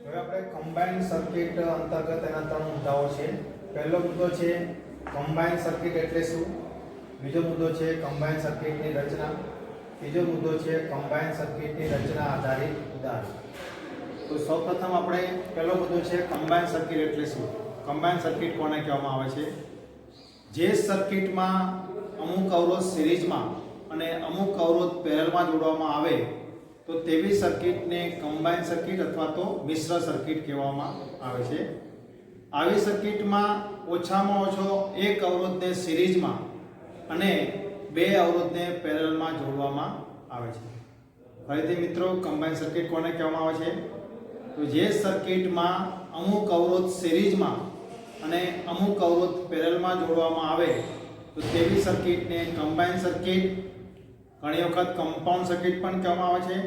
હવે આપણે combined circuit અંતર્ગત એના ત્રણ મુદ્દાઓ છે. પહેલો મુદ્દો છે કમ્બાઇન્ડ સર્કિટ એટલે શું, બીજો મુદ્દો છે કમ્બાઇન્ડ સર્કિટની રચના, ત્રીજો મુદ્દો છે કમ્બાઇન્ડ સર્કિટની રચના આધારિત ઉદાહરણ. તો સૌપ્રથમ આપણે પહેલો મુદ્દો છે કમ્બાઇન્ડ સર્કિટ એટલે શું. કમ્બાઇન્ડ સર્કિટ કોને કહેવામાં આવે છે? જે સર્કિટમાં અમુક અવરોધ સિરીઝમાં અને અમુક અવરોધ પેરેલલમાં જોડવામાં આવે તો તેવી સર્કિટને કમ્બાઇન્ડ સર્કિટ અથવા તો મિશ્ર સર્કિટ કહેવામાં આવે છે. આવી સર્કિટમાં ઓછામાં ઓછો એક અવરોધને સિરીઝમાં અને બે અવરોધને પેરેલલમાં જોડવામાં આવે છે. ફરીથી મિત્રો, કમ્બાઇન્ડ સર્કિટ કોને કહેવામાં આવે છે? તો જે સર્કિટમાં અમુક અવરોધ સિરીઝમાં અને અમુક અવરોધ પેરેલલમાં જોડવામાં આવે તો તેવી સર્કિટને કમ્બાઇન્ડ સર્કિટ, ઘણી વખત કમ્પાઉન્ડ સર્કિટ પણ કહેવામાં આવે છે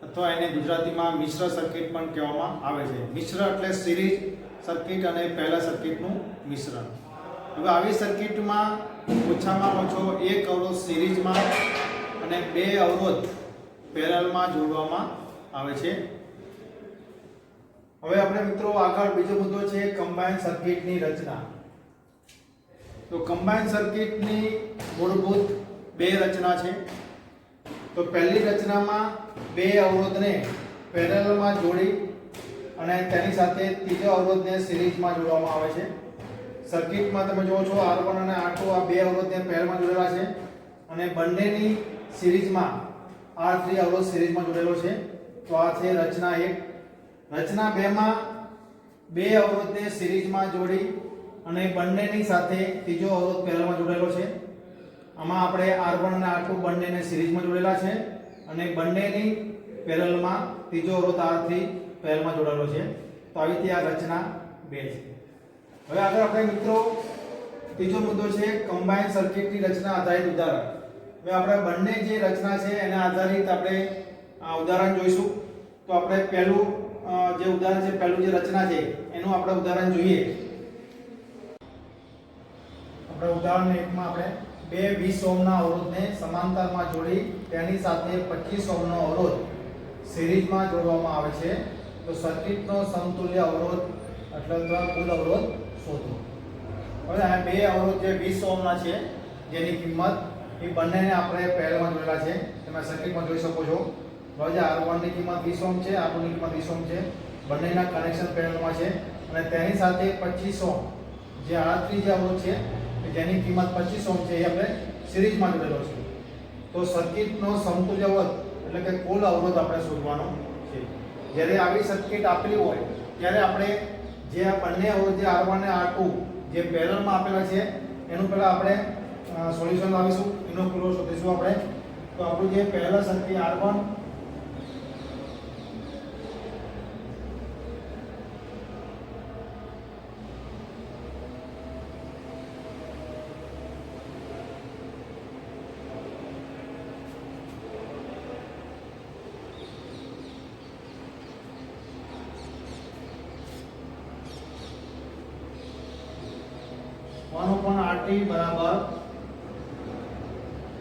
અથવા એને ગુજરાતીમાં મિશ્ર સર્કિટ પણ કહેવામાં આવે છે. મિશ્ર એટલે સિરીઝ સર્કિટ અને પેરેલલ સર્કિટનું મિશ્રણ. હવે આવી સર્કિટમાં ઓછામાં ઓછો એક અવરોધ સિરીઝમાં અને બે અવરોધ પેરેલલમાં જોડવામાં આવે છે. હવે આપણે મિત્રો આગળ બીજો મુદ્દો છે કમ્બાઇન્ડ સર્કિટની રચના. તો કમ્બાઇન્ડ સર્કિટની મૂળભૂત બે રચના છે. તો પહેલી રચનામાં બે અવરોધને પેરેલલમાં જોડી અને તેની સાથે ત્રીજો અવરોધને સિરીઝમાં જોડવામાં આવે છે. સર્કિટમાં તમે જુઓ છો R1 અને R2 આ બે અવરોધને પેરેલલમાં જોડેલા છે અને બંનેની સિરીઝમાં R3 અવરોધ સિરીઝમાં જોડેલો છે. તો આ છે રચના 1. રચના 2 માં બે અવરોધને સિરીઝમાં જોડી અને બંનેની સાથે ત્રીજો અવરોધ પેરેલલમાં જોડેલો છે. આમાં આપણે R1 અને R2 બંનેને સિરીઝમાં જોડેલા છે અને બંનેની પેરેલલમાં ત્રીજો અવરોધ R3 પેરેલલમાં જોડેલો છે. તો આવી રીતે આ રચના 2 છે. હવે આગળ આપણે મિત્રો ત્રીજો મુદ્દો છે કમ્બાઇન્ડ સર્કિટની રચના આધારિત ઉદાહરણ. હવે આપણે બંને જે રચના છે એના આધારિત આપણે આ ઉદાહરણ જોઈશું. તો આપણે પહેલું જે ઉદાહરણ છે, પહેલું જે રચના છે એનું આપણે ઉદાહરણ જોઈએ. આપણે ઉદાહરણ 1 માં આપણે બે 20 ઓહ્મના અવરોધને સમાંતરમાં જોડી તેની સાથે 25 ઓહ્મનો અવરોધ સિરીઝમાં જોડવામાં આવે છે. તો સર્કિટનો સમતુલ્ય અવરોધ એટલે કુલ અવરોધ શોધો. હવે આ બે અવરોધ જે 20 ઓહ્મના છે જેની કિંમત એ બંનેને આપણે પેરેલલમાં જોડેલા છે. તમે સર્કિટમાં જોઈ શકો છો. હવે R1 ની કિંમત 20 ઓહ્મ છે, R2 ની કિંમત 20 ઓહ્મ છે. બંનેના કનેક્શન પેરેલલમાં છે અને તેની સાથે 25 ઓહ્મ જે R3 જે અવરોધ છે જેની કિંમત 25 ઓહ્મ છે એ આપણે સિરીઝમાં જોડેલો છે. તો સર્કિટનો સમતુલ્ય અવરોધ એટલે કે કુલ અવરોધ આપણે શોધવાનો છે. જ્યારે આવી સર્કિટ આપેલી હોય ત્યારે આપણે જે આ બંને અવરોધ જે R1 અને R2 જે પેરેલલમાં આપેલા છે એનું પહેલા આપણે સોલ્યુશન લાવીશું, એનો પૂરો શોધીશું આપણે. તો આપણું જે પહેલા સર્કિટ R1 1/RT બરાબર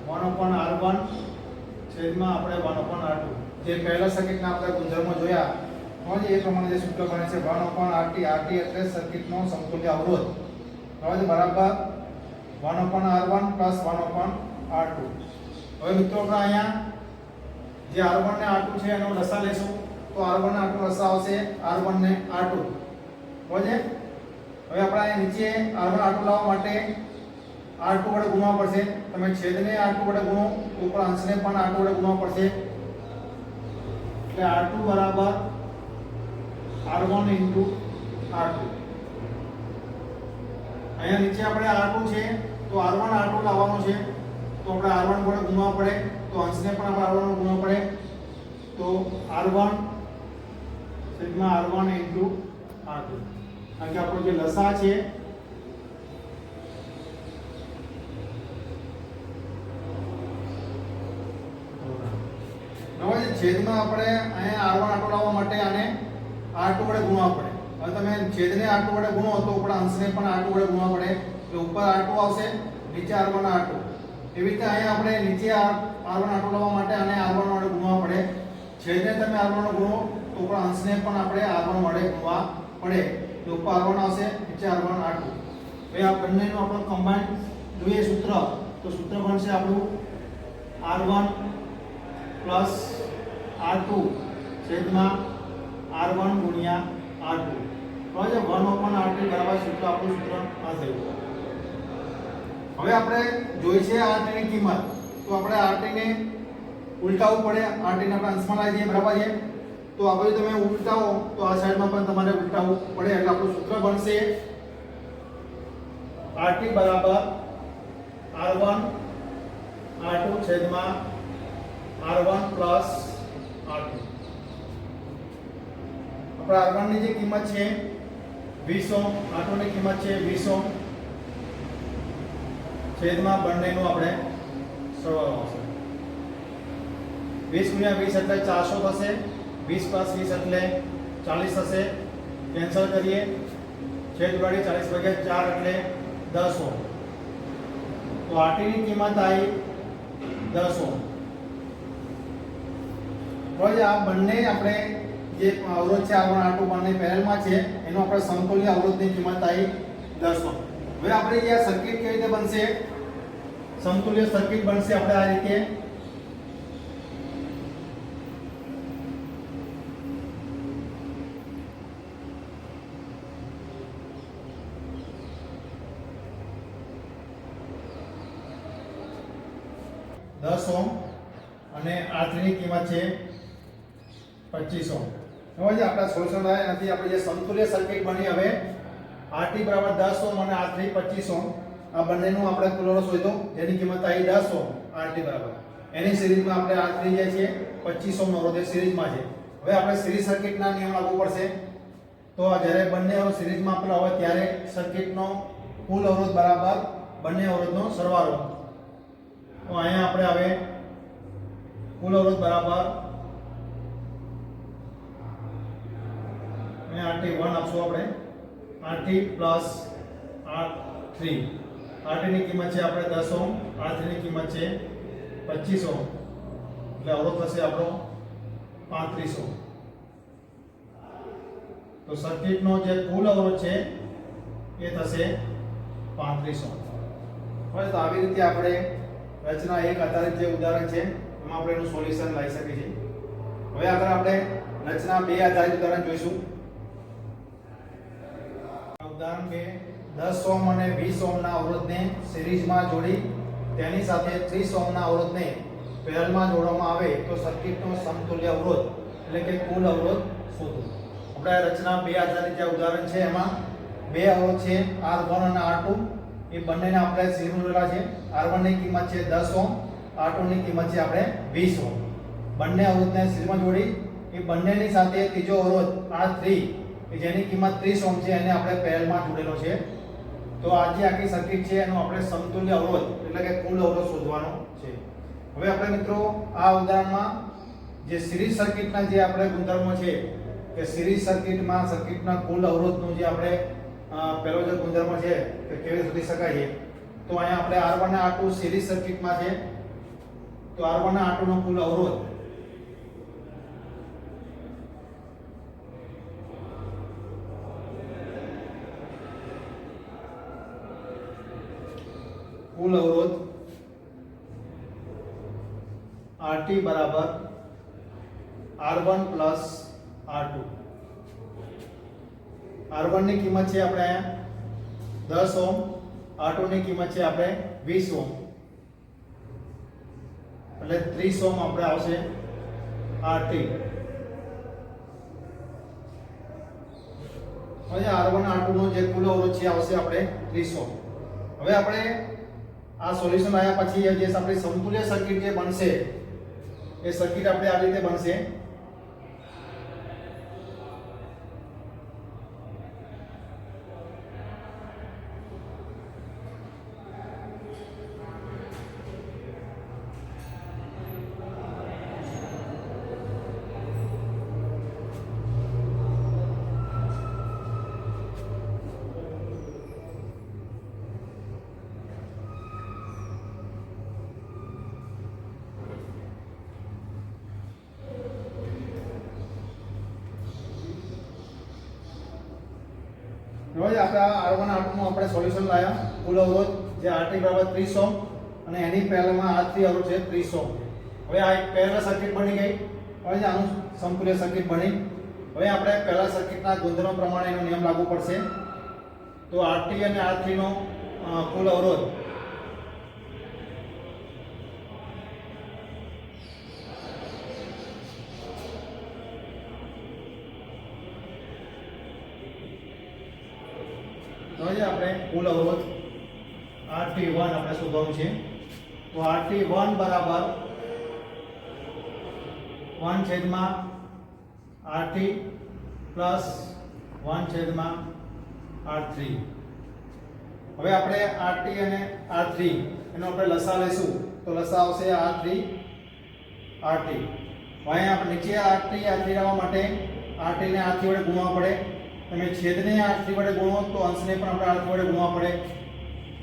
1/R1 છેદમાં આપણે 1/R2. જે પહેલા સર્કિટના આપણે ગુણધર્મો જોયા હવે એ પ્રમાણે જે સૂત્ર બને છે 1/RT. RT એટલે સર્કિટનો સમતુલ્ય અવરોધ. હવે બરાબર 1/R1 1/R2. હવે મિત્રો આપણે અહીંયા જે R1 ને R2 છે એનો લસા લેશું. તો R1 ને R2 લસા આવશે R1 ને R2. બરાબર. હવે આપણે અહીં નીચે R1 R2 લાવવા માટે R2 વડે ગુણવા પડશે. તમે છેદને R2 વડે ગુણો તો ઉપર અંશને પણ R2 વડે ગુણવા પડશે. એટલે R2 બરાબર R1 * R2. અહીંયા નીચે આપણે R2 છે તો R1 R2 લાવવાનો છે તો આપણે R1 વડે ગુણવા પડે તો અંશને પણ આપણે R1 વડે ગુણવા પડે. તો R1 છેદમાં R1 * R2. કારણ કે આપણો જે લસા છે હવે છેદમાં આપણે અહીંયા R1 R2 લાવવા માટે આને R2 વડે ગુણવા પડે. હવે તમે છેદને R2 વડે ગુણો તો ઉપર અંશને પણ R2 વડે ગુણવા પડે. એટલે ઉપર R2 આવશે, નીચે R1 R2. એવી રીતે અહીંયા આપણે નીચે R1 R2 લાવવા માટે આને R1 વડે ગુણવા પડે. છેદને તમે R1 વડે ગુણો તો તો પણ અંશને પણ આપણે r1 વડે ગુણવા પડે તો ઉપર r1 આવશે નીચે r1 r2 હવે આ બંનેનું આપણે કમ્બાઈન જોઈએ સૂત્ર તો સૂત્ર બનશે આપણું r1 r2 છેદમાં r1 ગુણ્યા r2 તો જે 1/r2 બરાબર સૂત્ર આપણું સૂત્ર આ થયું હવે આપણે જોઈ છે r ની કિંમત તો આપણે r ને ઉલટાવવું પડે r ને આપણે અંશમાં લાવી દઈએ બરાબર છે તો આ બધું તમે ઉલટાવો તો આ સાઈડમાં પણ તમારે ઉલટાવવું પડે એટલે આપણું સૂત્ર બનશે rt બરાબર r1 r2 છેદમાં r1 પ્લસ r2 આપણે r1 ની જે કિંમત છે 20 ઓહ્મ r2 ની કિંમત છે 20 ઓહ્મ છેદમાં બંનેનું આપણે સરવાળો આવશે 20 ગુણ્યા 20 એટલે 400 થશે 20 પ્લસ 20 એટલે 40 થશે કેન્સલ કરીએ છેદ વડે 40 ભાગ્યા 4 એટલે 10 ઓહ્મ તો RT ની કિંમત આવી 10 ઓહ્મ હવે આ બંને આપણે જે અવરોધ છે R1 R2 બંને પેરેલલમાં છે એનો આપણે સમતુલ્ય અવરોધની કિંમત આવી 10 ઓહ્મ હવે આપણે જે આ સર્કિટ કેવી રીતે બનશે સમતુલ્ય સર્કિટ બનશે આપણે આ રીતે 10 ઓહ્મ અને R3 ની કિંમત છે 25 ઓહ્મ હવે જે આપણા સોલ્યુશન આવ્યા નથી આપણે જે સમતુલ્ય સર્કિટ બની હવે RT બરાબર 10 ઓહ્મ અને R3 25 ઓહ્મ આ બંનેનું આપણે કુલ અવરોધ શોધ્યો જેની કિંમત આવી 10 ઓહ્મ RT બરાબર એની સિરીઝમાં આપણે R3 જે છે 25 ઓહ્મ અવરોધ એ સિરીઝમાં છે હવે આપણે સિરીઝ સર્કિટના નિયમ લાગુ પડશે તો જ્યારે બંને અવરોધ સિરીઝમાં આપેલા હોય ત્યારે સર્કિટનો કુલ અવરોધ બરાબર બંને અવરોધનો સરવાળો તો અહીંયા આપણે હવે કુલ અવરોધ બરાબર અહીંયા RT1 આપશું આપણે RT પ્લસ R3 RT ની કિંમત છે આપણે 10 ઓહ્મ R3 ની કિંમત છે 25 ઓહ્મ એટલે અવરોધ થશે આપણો 35 ઓહ્મ તો સર્કિટનો જે કુલ અવરોધ છે એ થશે 35 ઓહ્મ હવે તો આવી રીતે આપણે રચના 1 આધારિત જે ઉદાહરણ છે એમાં આપણે એનું સોલ્યુશન લાવી શકીએ છીએ હવે આગળ આપણે રચના 2 આધારિત ઉદાહરણ જોઈશું ઉદાહરણ 2 10 ઓહ્મ અને 20 ઓહ્મના અવરોધને સિરીઝમાં જોડી તેની સાથે 30 ઓહ્મના અવરોધને પેરેલલમાં જોડવામાં આવે તો સર્કિટનો સમતુલ્ય અવરોધ એટલે કે કુલ અવરોધ શોધો આપણે રચના 2 આધારિત જે ઉદાહરણ છે એમાં બે અવરોધ છે R1 અને R2 એ બંનેને આપણે સિરીઝમાં જોડેલા છે R1 ની કિંમત છે 10 ઓહ્મ R2 ની કિંમત છે આપણે 20 ઓહ્મ બંને અવરોધને સિરીઝમાં જોડી એ બંનેની સાથે ત્રીજો અવરોધ R3 કે જેની કિંમત 30 ઓહ્મ છે એને આપણે પેરેલલમાં જોડેલો છે તો આ જે આખી સર્કિટ છે એનો આપણે સમતુલ્ય અવરોધ એટલે કે કુલ અવરોધ શોધવાનો છે હવે આપણે મિત્રો આ ઉદાહરણમાં જે સિરીઝ સર્કિટના જે આપણે ગુણધર્મો છે કે સિરીઝ સર્કિટમાં સર્કિટના કુલ અવરોધનું જે આપણે પહેલો જે ગુણધર્મ છે કે કેવી શોધી શકાય છે તો અહીંયા આપણે R1 અને R2 સિરીઝ સર્કિટમાં છે તો R1 અને R2 નો કુલ અવરોધ RT બરાબર R1 પ્લસ R2 R1 ની કિંમત છે આપણે અહીંયા 10 ઓહ્મ R2 ની કિંમત છે આપણે 20 ઓહ્મ એટલે 30 ઓહ્મ આપણે આવશે RT હવે R1 R2 નો જે કુલ અવરોધ છે આવશે આપણે 30 ઓહ્મ હવે આપણે આ સોલ્યુશન આવ્યા પછી જે આપણી સમતુલ્ય સર્કિટ જે બનશે એ સર્કિટ આપણે આ રીતે બનશે હવે આપણે R1 R2 નું આપણે સોલ્યુશન લાયા. કુલ અવરોધ જે RT બરાબર 30 ઓહ્મ અને એની પહેલામાં R3 અવરોધ છે 30 ઓહ્મ. હવે આ એક પેરેલલ સર્કિટ બની ગઈ. હવે આનું સમતુલ્ય સર્કિટ બની. હવે આપણે પહેલા સર્કિટના ગુણધર્મ પ્રમાણે એનો નિયમ લાગુ પડશે. તો RT અને R3 નો કુલ અવરોધ હવે આપણે કુલ અવરોધ RT1 આપણે શોધવાનું છે. તો RT1 બરાબર 1/RT પ્લસ 1/R3. હવે આપણે RT અને R3 એનો આપણે લસા લઈશું. તો લસા આવશે R3 RT. હવે આપણે નીચે RT R3 લાવવા માટે RT ને R3 વડે ગુણવા પડે. તમે છેદને R3 વડે ગુણો તો અંશને પણ આપણે R3 વડે ગુણવા પડે.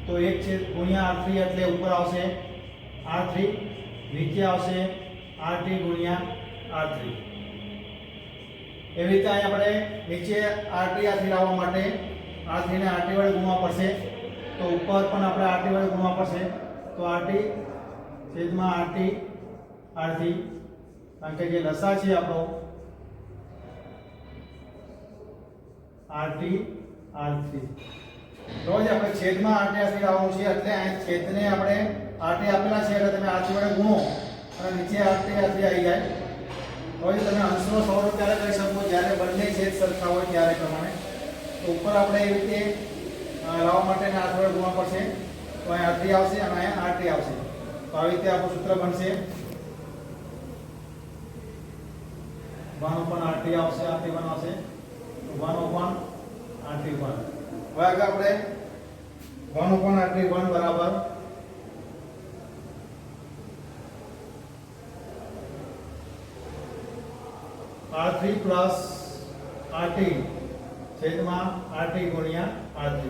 તો 1 ગુણ્યા R3 એટલે ઉપર આવશે R3, નીચે આવશે RT ગુણ્યા R3. એવી રીતે અહીં આપણે નીચે RT R3 લાવવા માટે R3 ને RT વડે ગુણવા પડશે. તો ઉપર પણ આપણે RT વડે ગુણવા પડશે. તો RT છેદમાં RT R3, કારણ કે જે લસા છે આપણો RT R3. તો જે આપણે છેદમાં RT R3 લાવવાનું છે એટલે અહીં છેદને આપણે RT આપેલા છે એટલે તમે RT વડે ગુણો અને નીચે RT R3 આવી જાય. હવે તમે અંશનો સરવાળો ત્યારે કરી શકો જ્યારે બંને છેદ સરખા હોય ત્યારે પ્રમાણે. તો ઉપર આપણે એવી રીતે લાવવા માટે RT વડે ગુણવા પડશે. તો અહીં R3 આવશે અને અહીંયા RT આવશે. તો આવી રીતે આપણું સૂત્ર બનશે 1/RT આવશે, RT1 આવશે 1/RT1. હવે આગળ આપણે 1/RT1 બરાબર R3 પ્લસ RT છેદમાં RT ગુણ્યા R3.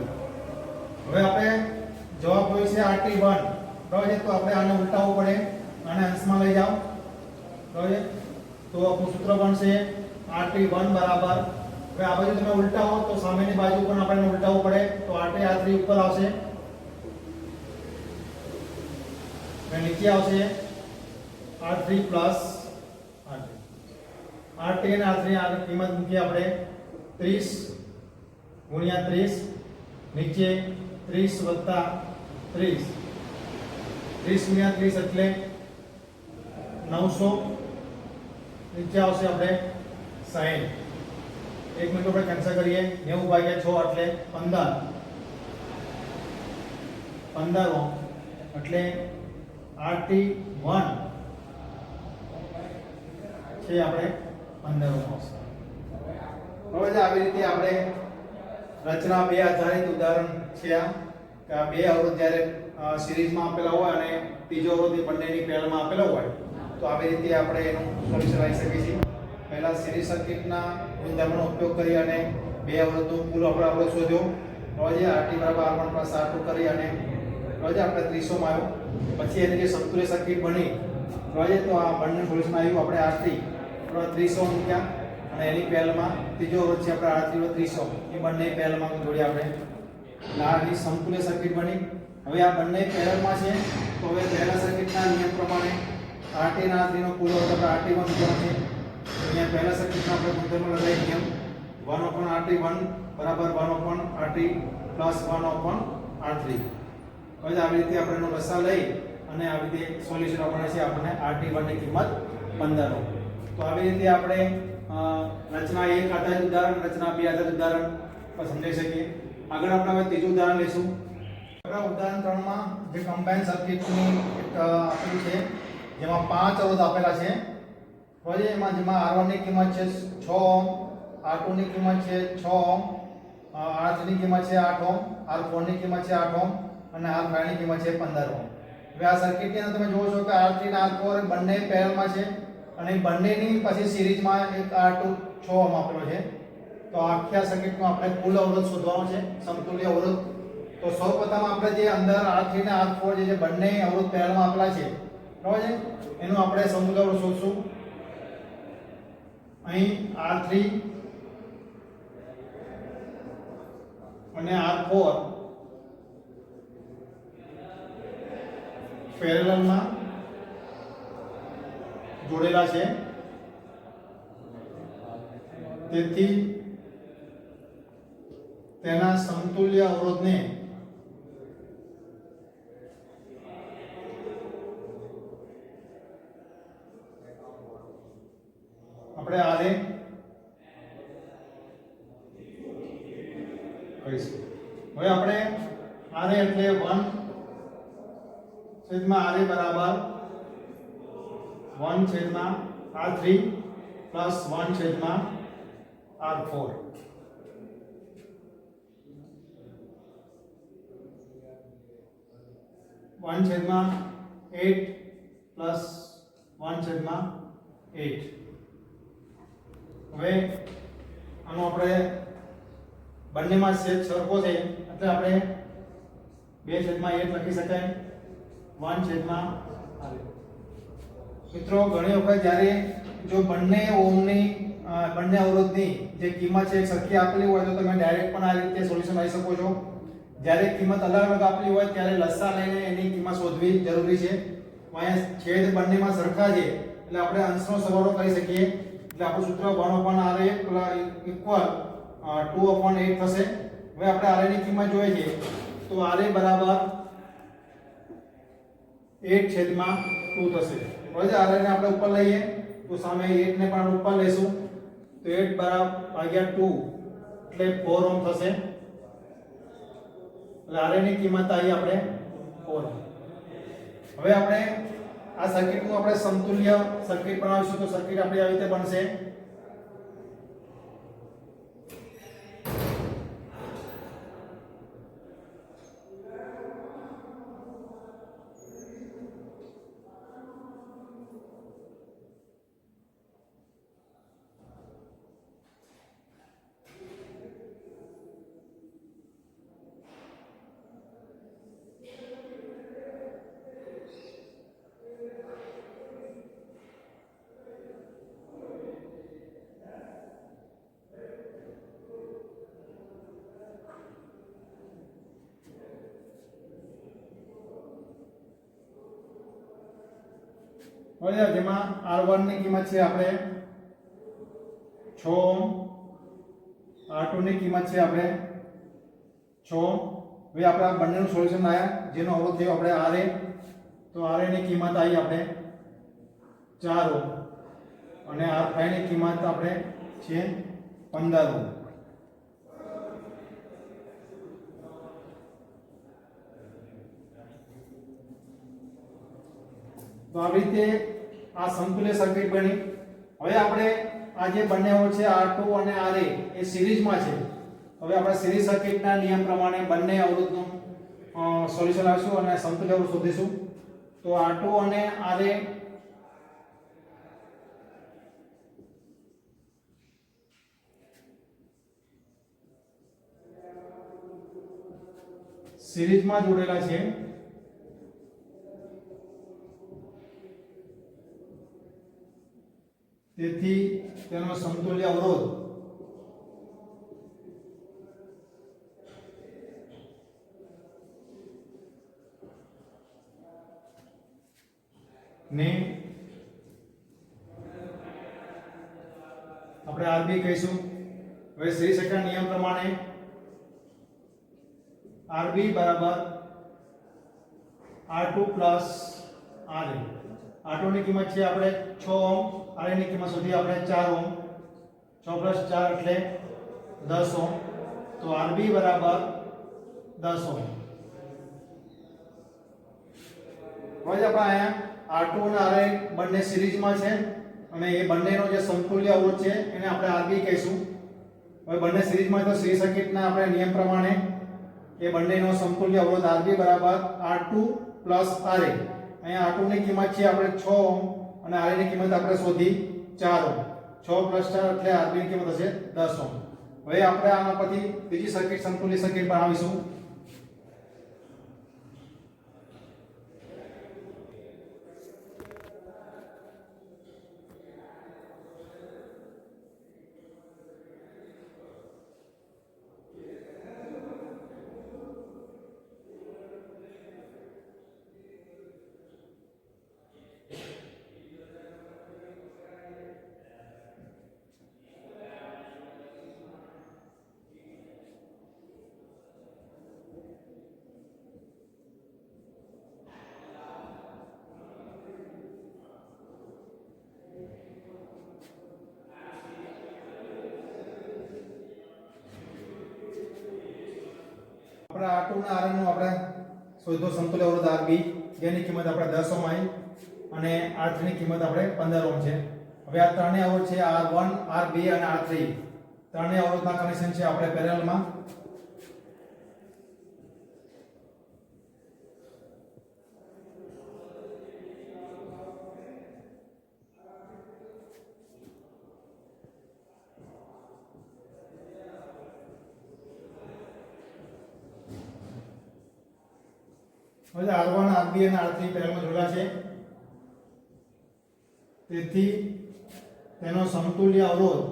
હવે આપણે જવાબ હોય છે RT1. બરાબર છે. તો આપણે આને ઉલટાવવું પડે. આને અંશમાં લઈ જાઓ. બરાબર છે. તો આપણું સૂત્ર બનશે RT1 બરાબર, હવે આ બાજુ તમે ઉલટાવો તો સામેની બાજુ પણ આપણે ઉલટાવવું પડે. તો RT R3 ઉપર આવશે અને નીચે આવશે R3 પ્લસ RT. RT અને R3 આ કિંમત મૂકી આપણે 30 ગુણ્યા 30, નીચે 30 વત્તા 30, 30 ગુણ્યા 30 એટલે 900, નીચે આવશે આપણે 60. 1 મિનિટ આપણે કેન્સલ કરીએ. 90/6 એટલે 15 ઓહ્મ એટલે RT1 છે આપણે 15 ઓહ્મ આવશે. હવે આવી રીતે આપણે રચના 2 આધારિત ઉદાહરણ છે આ કે આ બે અવરોધ જ્યારે સિરીઝમાં આપેલા હોય અને ત્રીજો અવરોધ એ બંનેની પેરેલલમાં આપેલો હોય તો આવી રીતે આપણે એનું સોલ્યુશન લાવી શકીએ છીએ. પહેલા સિરીઝ સર્કિટના ગુણધર્મનો ઉપયોગ કરી અને બે અવરોધનો કુલ અવરોધ શોધ્યો. હવે RT બરાબર R1 પ્લસ R2 કરી અને હવે આપણે 30 ઓહ્મ આવ્યો. પછી એની જે સમતુલ્ય સર્કિટ બની હવે તો આ બંને સોલ્યુશન આવ્યું. આપણે RT 30 ઓહ્મ મૂક્યા અને એની પેરેલલમાં ત્રીજો અવરોધ છે આપણે R3 30 ઓહ્મ, એ બંને પેરેલલમાં જોડ્યા આપણે. આની સમતુલ્ય સર્કિટ બની. હવે આ બંને પેરેલલમાં છે તો હવે પહેલા સર્કિટના નિયમ પ્રમાણે RT અને R3 નો કુલ અવરોધ આપણે RT1 મૂકવાનો છે. અહીંયા પહેલા સર્કિટમાં આપણે ગુણધર્મ લગાવી નિયમ 1/RT1 બરાબર 1/RT પ્લસ 1/R3. હવે આવી રીતે આપણે એનો લસા લઈ અને આવી રીતે સોલ્યુશન આપણે છે આપણને RT1 ની કિંમત 15 ઓહ્મ. તો આવી રીતે આપણે રચના 1 આધારિત ઉદાહરણ, રચના 2 આધારિત ઉદાહરણ પર સમજાવી શકીએ. આગળ આપણે હવે ત્રીજું ઉદાહરણ લઈશું. આગળ ઉદાહરણ 3 માં જે કમ્બાઈન સર્કિટની એક આપેલી છે જેમાં 5 અવરોધ આપેલા છે. હવે જેમાં R1 ની કિંમત છે 6 ઓહ્મ, R2 ની કિંમત છે 6 ઓહ્મ, R3 ની કિંમત છે 8 ઓહ્મ, R4 ની કિંમત છે 8 ઓહ્મ અને R5 ની કિંમત છે 15 ઓહ્મ. હવે આ સર્કિટની અંદર તમે જોવો છો કે R3 અને R4 બંને પેરેલલમાં છે અને બંનેની પછી સિરીઝમાં એક R2 6 ઓહ્મ આપેલો છે. તો આખી આ સર્કિટમાં આપણે કુલ અવરોધ શોધવાનો છે, સમતુલ્ય અવરોધ. તો સૌપ્રથમ આપણે જે અંદર R3 અને R4 જે બંને અવરોધ પેરેલલમાં આપેલા છે બરાબર છે એનું આપણે સમતુલ્ય અવરોધ શોધશું. અહીં R3 અને R4 પેરેલલમાં જોડેલા છે, તેથી તેના સમતુલ્ય અવરોધને આપણે આરે કહીશું. હવે આપણે આરે એટલે 1/r બરાબર 1/r3 plus 1/r4. One छेदमा 8 plus 1/8. હવે આનો આપણે બંનેમાં છેદ સરખો છે એટલે આપણે 2/8 લખી શકાય 1/r. મિત્રો ઘણી વખત જ્યારે જો બંને બંને અવરોધની જે કિંમત છે સરખી આપેલી હોય તો તમે ડાયરેક્ટ પણ આ રીતે સોલ્યુશન લાવી શકો છો. જ્યારે કિંમત અલગ અલગ આપેલી હોય ત્યારે લસા લઈને એની કિંમત શોધવી જરૂરી છે. અહીંયા છેદ બંનેમાં સરખા છે એટલે આપણે અંશનો સરવાળો કરી શકીએ. એટલે આપણું સૂત્ર 1/r ઇક્વલ 2/8 થશે. હવે આપણે r ની કિંમત જોઈએ છે તો r બરાબર 8/2 થશે. હવે r ને આપણે ઉપર લઈએ તો સામે 8 ને પણ ઉપર લેશું તો 8 બરાબર ભાગ્યા 2 એટલે 4 ઓહ્મ થશે. એટલે r ની કિંમત આવી આપણે 4. હવે આપણે આ સર્કિટનું આપણે સમતુલ્ય સર્કિટ બનાવીશું તો સર્કિટ આપણી આવી રીતે બનશે. હવે જેમાં R1 ની કિંમત છે આપણે 6 ઓહ્મ, R2 ની કિંમત છે આપણે 6. હવે આપણે આ બંનેનું સોલ્યુશન આયા જેનો અવરોધ થયો આપણે RA તો RA ની કિંમત આવી આપણે 4 ઓહ્મ અને R5 ની કિંમત આપણે છે 15 ઓહ્મ. તો આવી રીતે આ સમતુલ્ય સર્કિટ બની. હવે આપણે આ જે બંને અવરોધ છે R2 અને RA એ સિરીઝમાં છે. હવે આપણે સિરીઝ સર્કિટના નિયમ પ્રમાણે બંને અવરોધનું સોલ્યુશન લાવીશું અને સમતુલ્ય અવરોધ શોધીશું. તો R2 અને RA સિરીઝમાં જોડેલા છે. તેથી તેનો સમતુલ્ય અવરોધ ને આપણે RB કહીશું. હવે શ્રી સર્કિટના નિયમ પ્રમાણે RB બરાબર R2 પ્લસ RA. R2 ની કિંમત છે આપણે 6 ઓહ્મ, RA ની કિંમત શોધી આપણે 4 ઓહ્મ. 6 પ્લસ 4 એટલે 10 ઓહ્મ. તો RB બરાબર 10 ઓહ્મ. હવે આપણે અહીંયા R2 અને RA બંને સિરીઝમાં છે અને એ બંનેનો જે સમતુલ્ય અવરોધ છે એને આપણે RB કહીશું. હવે બંને સિરીઝમાં તો સિરીઝ સર્કિટના આપણે નિયમ પ્રમાણે એ બંનેનો સમતુલ્ય અવરોધ RB બરાબર R2 પ્લસ RA. અહીંયા R2 ની કિંમત છે આપણે 6 ઓહ્મ અને RA ની કિંમત આપણે શોધી 4 ઓહ્મ. 6 પ્લસ 4 એટલે RB ની કિંમત હશે 10 ઓહ્મ. હવે આપણે આના પરથી બીજી સર્કિટ સમતુલ્ય સર્કિટ બનાવીશું. આપણે R2 અને Rn નું આપણે શોધો સમતુલ્ય અવરોધ Rb, જેની કિંમત આપણે 10 ઓહ્મ આવી અને R3 ની કિંમત આપણે 15 ઓહ્મ છે. હવે આ ત્રણેય અવરોધ છે R1, Rb અને R3. ત્રણેય અવરોધના કનેક્શન છે આપણે પેરેલલમાં. હવે R1, Rb અને R3 પેરેલલમાં જોડાયેલા છે, તેથી તેનો સમતુલ્ય અવરોધ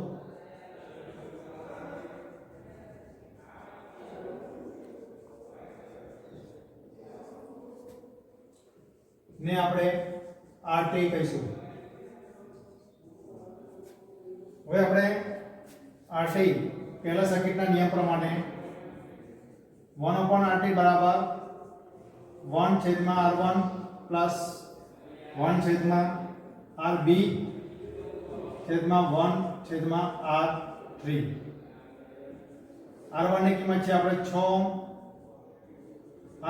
ને આપણે RT કહીશું. હવે આપણે RT પહેલા સર્કિટના નિયમ પ્રમાણે 1/RT બરાબર 1/R1 પ્લસ 1/RB છેદમાં 1/R3. R1 ની કિંમત છે આપણે 6 ઓહ્મ,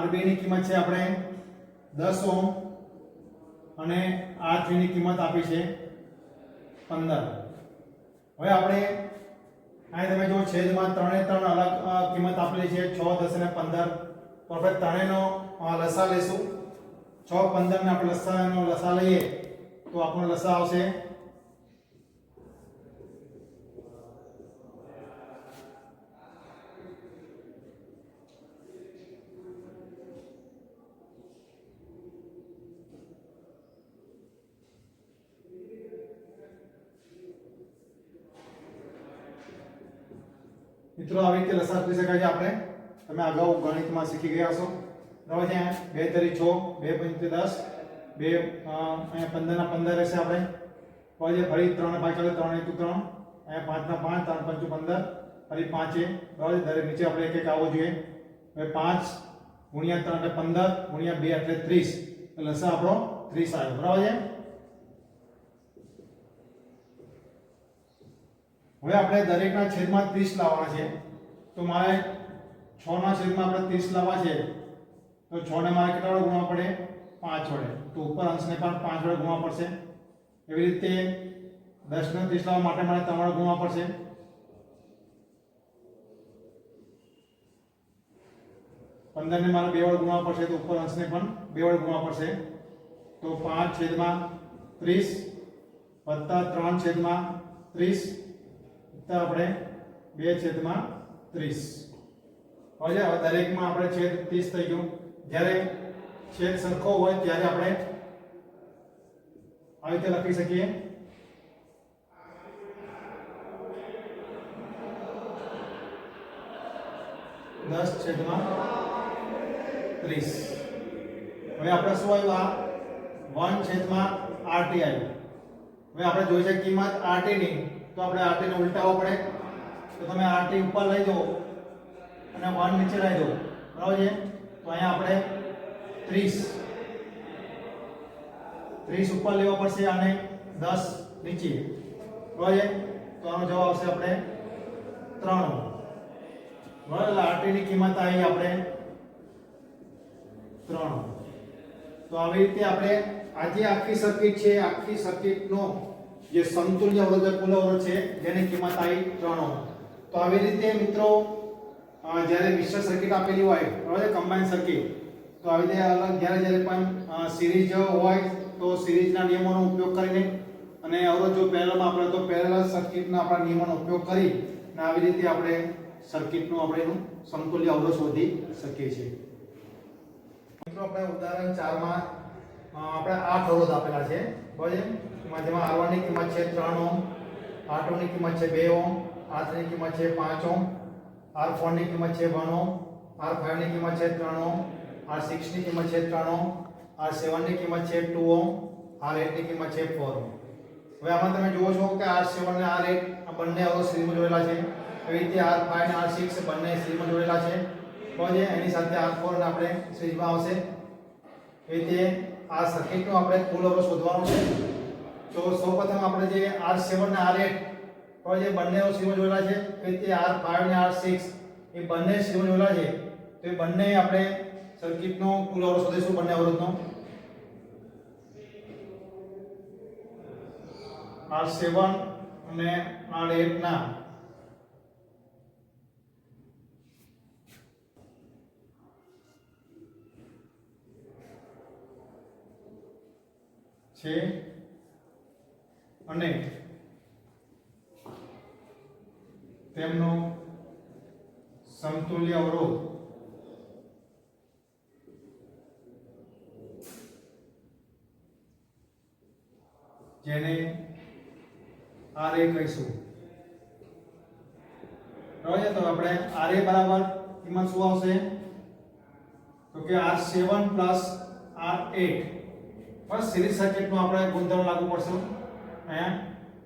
RB ની કિંમત છે આપણે 10 ઓહ્મ અને R3 ની કિંમત આપી છે 15. હવે આપણે અહીં તમે જો છેદમાં ત્રણે ત્રણ અલગ કિંમત આપેલી છે 6, 10 અને 15. તો આપણે ત્રણેયનો લસા લેશું. 6, 15 ને આપણે લસા લઈએ તો આપણો લસા આવશે મિત્રો આવી રીતે લસા કરી શકાય છે. આપણે તમે અગાઉ ગણિતમાં શીખી ગયા છો. બરાબર છે. 2 તરી 6, 2 પંચે 10, 2 અહીંયા 15 ના 15 રહેશે આપણે. પછી ફરી 3 ભાગ ચાલે 3 × 3, અહીંયા 5 ના 5, 3 × 5 15, ફરી 5 છે. બરાબર. દરેક નીચે આપણે એક એક આવવો જોઈએ. હવે 5 × 3 એટલે 15 × 2 એટલે 30. એટલે લસા આપણો 30 આવ્યો. બરાબર છે. હવે આપણે દરેકના છેદમાં 30 લાવવાના છે. તો મારે 6 ના છેદમાં આપણે 30 લાવવા છે. તો 6 ને મારે કેટલા વડે ગુણવા પડે? 5 વડે. તો ઉપર અંશને પણ 5 વડે ગુણવા પડશે. એવી રીતે 10 ને 30 લાવવા માટે મારે 3 વડે ગુણવા પડશે. 15 ને મારે 2 વડે ગુણવા પડશે. તો ઉપર અંશને પણ 2 વડે ગુણવા પડશે. તો 5/30 વત્તા 3/30 આપણે 2/30. હવે દરેકમાં આપણે છેદ 30 થઈ ગયું. જ્યારે છેદ સરખો હોય ત્યારે આપણે આવી રીતે લખી શકીએ. દસ છેદમાં 30. હવે આપણે શું આવ્યું? આ 1/RT આવ્યું. હવે આપણે જોઈ છે કિંમત RT ની, તો આપણે RT ને ઉલટાવવો પડે. તો તમે RT ઉપર લઈ દો અને 1 નીચે લઈ દો. બરાબર છે. તો અહીંયા આપણે 30 ઉપર લેવો પડશે અને 10 નીચે. બરાબર છે. તો આનો જવાબ આવશે આપણે 3. બરાબર. RT ની કિંમત આવી આપણે 3. તો આવી રીતે આપણે આજે આખી સર્કિટ છે, આખી સર્કિટનો જે સમતુલ્ય અવરોધ કુલ અવરોધ છે જેની કિંમત આવી 3 ઓહ્મ. તો આવી રીતે મિત્રો જ્યારે મિશ્ર સર્કિટ આપેલી હોય, બરાબર, કમ્બાઈન સર્કિટ, તો આવી રીતે અલગ જ્યારે પણ સિરીઝ હોય તો સિરીઝના નિયમોનો ઉપયોગ કરીને અને અવરોધ જો પેરેલલમાં આપણે તો પેરેલલ સર્કિટના આપણા નિયમોનો ઉપયોગ કરી અને આવી રીતે આપણે સર્કિટનું આપણે સમતુલ્ય અવરોધ શોધી શકીએ છીએ. મિત્રો આપણે ઉદાહરણ 4 માં આપણે 8 અવરોધ આપેલા છે. બરાબર. જેમાં R1 ની કિંમત છે 3 ઓહ્મ, R2 ની કિંમત છે 2 ઓહ્મ, R3 ની કિંમત છે 5 ઓહ્મ, R4 ની કિંમત છે 1 ઓહ્મ, R5 ની કિંમત છે 3 ઓહ્મ, R6 ની કિંમત છે 3 ઓહ્મ, R7 ની કિંમત છે 2 ઓહ્મ, R8 ની કિંમત છે 4 ઓહ્મ. હવે આમાં તમે જુઓ છો કે R7 અને R8 આ બંને અવરોધ શ્રેણીમાં જોડેલા છે. એવી રીતે R5 અને R6 બંને શ્રેણીમાં જોડેલા છે. બરાબર. એની સાથે R4 ને આપણે શ્રેણીમાં આવશે. એવી રીતે આ સર્કિટનો આપણે કુલ અવરોધ શોધવાનો છે. તો સૌપ્રથમ આપણે જે R7 અને R8 જે બંને શ્રેણીમાં જોડેલા છે, એ રીતે R5 અને R6 એ બંને શ્રેણીમાં જોડેલા છે. તો એ બંને આપણે સર્કિટનો કુલ અવરોધ શોધીશું બંને અવરોધનો R7 અને R8 ના છે અને તેમનો સમતુલ્ય અવરોધ જેને RA કહીશું. બરાબર તો આપણે RA બરાબર કિંમત શું આવશે તો કે R7 R8 બસ સિરીઝ સર્કિટમાં આપણે ગુણધર્મ લાગુ પડશે. અહીંયા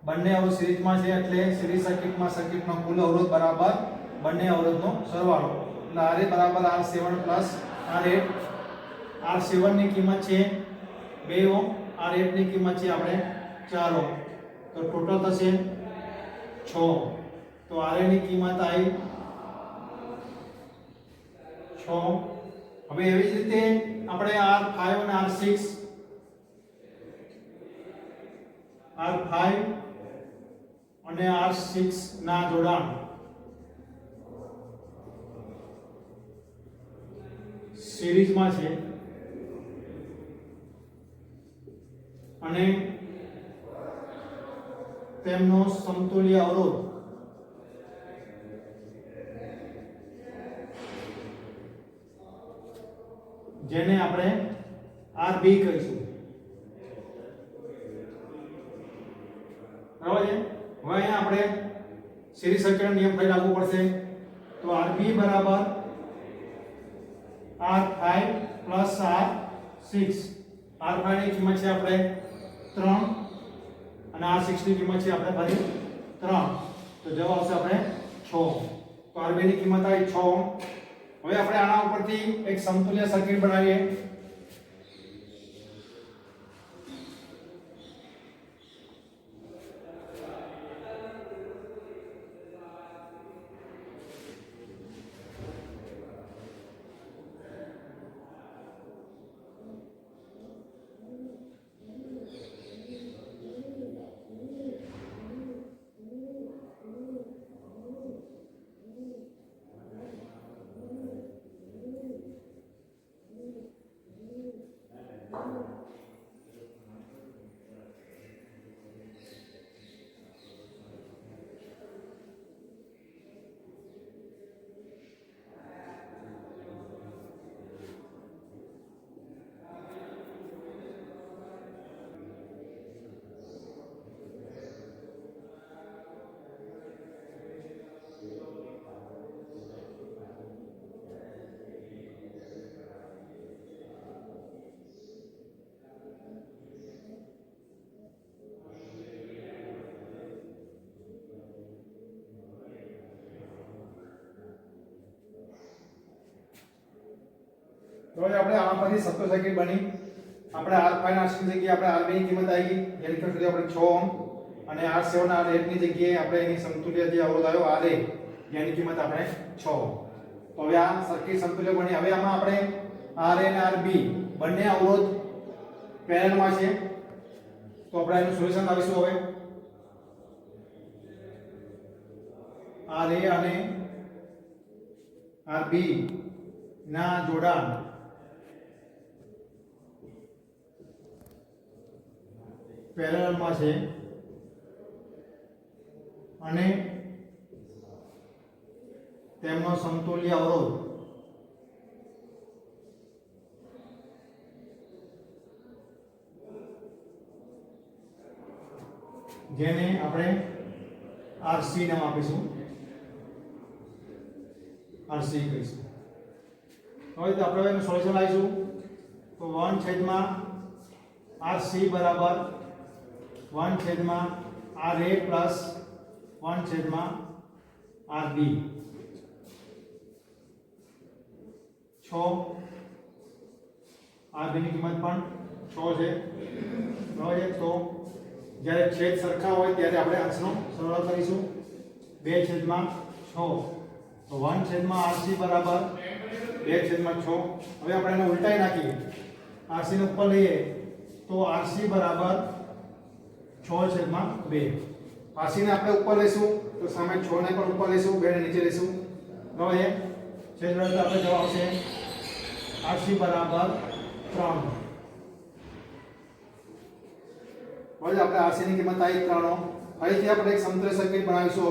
બંને અવરોધ સિરીઝમાં છે એટલે સિરીઝ સર્કિટમાં સર્કિટનો કુલ અવરોધ બરાબર બંને અવરોધનો સરવાળો એટલે RA બરાબર R7 R8. R7 ની કિંમત છે 2 ઓહ્મ, R8 ની કિંમત છે આપણે 4 ઓહ્મ, તો ટોટલ થશે 6 ઓહ્મ. તો RA ની કિંમત આવી 6 ઓહ્મ. હવે એવી જ રીતે આપણે R5 અને R6 અને R6 ના જોડાણ સિરીઝમાં છે અને તેમનો સમતુલ્ય અવરોધ જેને આપણે RB કહીશું. બરાબર છે. હવે અહીંયા આપણે સિરીઝ સર્કિટનો નિયમ ફરી લાગુ પડશે. તો RB બરાબર R5 R6. R5 ની કિંમત છે આપણે 3 અને R6 ની કિંમત છે આપણે ફરી 3, તો જવાબ આવશે આપણે 6. તો RB ની કિંમત આવી 6. હવે આપણે આના ઉપરથી એક સમતુલ્ય સર્કિટ બનાવીએ. તો આપણે આના પરથી સબસ્ક્રિપ્ટ સર્કિટ બની. આપણે R5 અને R6 ની જગ્યાએ આપણે RB ની કિંમત આવી ગઈ જેની કિંમત આપણે 6 ઓહ્મ અને R7 અને R8 ની જગ્યાએ આપણે એની સમતુલ્ય જે અવરોધ આવ્યો RA જેની કિંમત આપણે 6 ઓહ્મ. તો હવે આ સર્કિટ સમતુલ્ય બની. હવે આમાં આપણે RA અને RB બંને અવરોધ પેરેલલમાં છે તો આપણે એનું સોલ્યુશન લાવીશું. હવે RA અને RB ના જોડાણ પેરેલલમાં છે અને તેમનો સમતુલ્ય અવરોધ જેને આપણે RC નામ આપીશું, RC કહીશું. હવે તો આપણે એનું સોલ્યુશન લાવીશું. તો 1/RC બરાબર 1/RA પ્લસ 1/RB 6. RB ની કિંમત પણ 6 છે. બરાબર. તો જ્યારે છેદ સરખા હોય ત્યારે આપણે અંશનો સરવાળો કરીશું. 2/6 તો 1/RC બરાબર 2/6. હવે આપણે એને ઉલટાઈ નાખીએ, RC ને ઉપર લઈએ તો RC બરાબર 6/2. RC ને આપણે ઉપર લઈશું તો સામે 6 ને પણ ઉપર લઈશું, 2 ને નીચે લઈશું. હવે છેદ ઉડાડતા આપણે જવાબ આવશે RC બરાબર 3. હવે આપણે RC ની કિંમત આવી 3. ફરીથી આપણે એક સમતલ સર્કિટ બનાવીશું.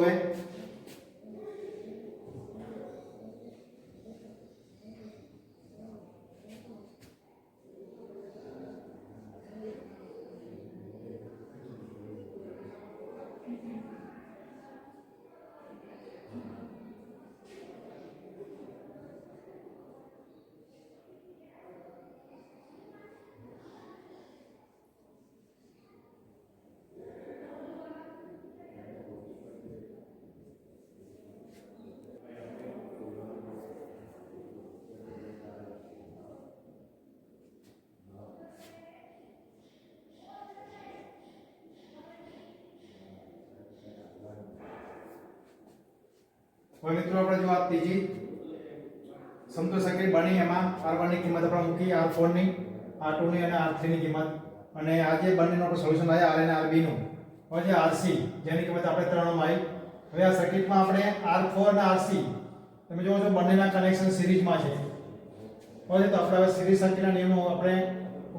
હવે મિત્રો આપણે જો આ ત્રીજી સમતલ સર્કિટ બની, એમાં R1 ની કિંમત આપણે મૂકી, R4 ની, R2 ની અને R3 ની કિંમત, અને આ જે બંનેનો આપણે સોલ્યુશન લાવ્યા R અને RB નું. હવે જે RC જેની કિંમત આપણે 3 માં આવી. હવે આ સર્કિટમાં આપણે R4 અને RC તમે જોવો છો બંનેના કનેક્શન સિરીઝમાં છે. હવે તો આપણે હવે સિરીઝ સર્કિટના નિયમનો આપણે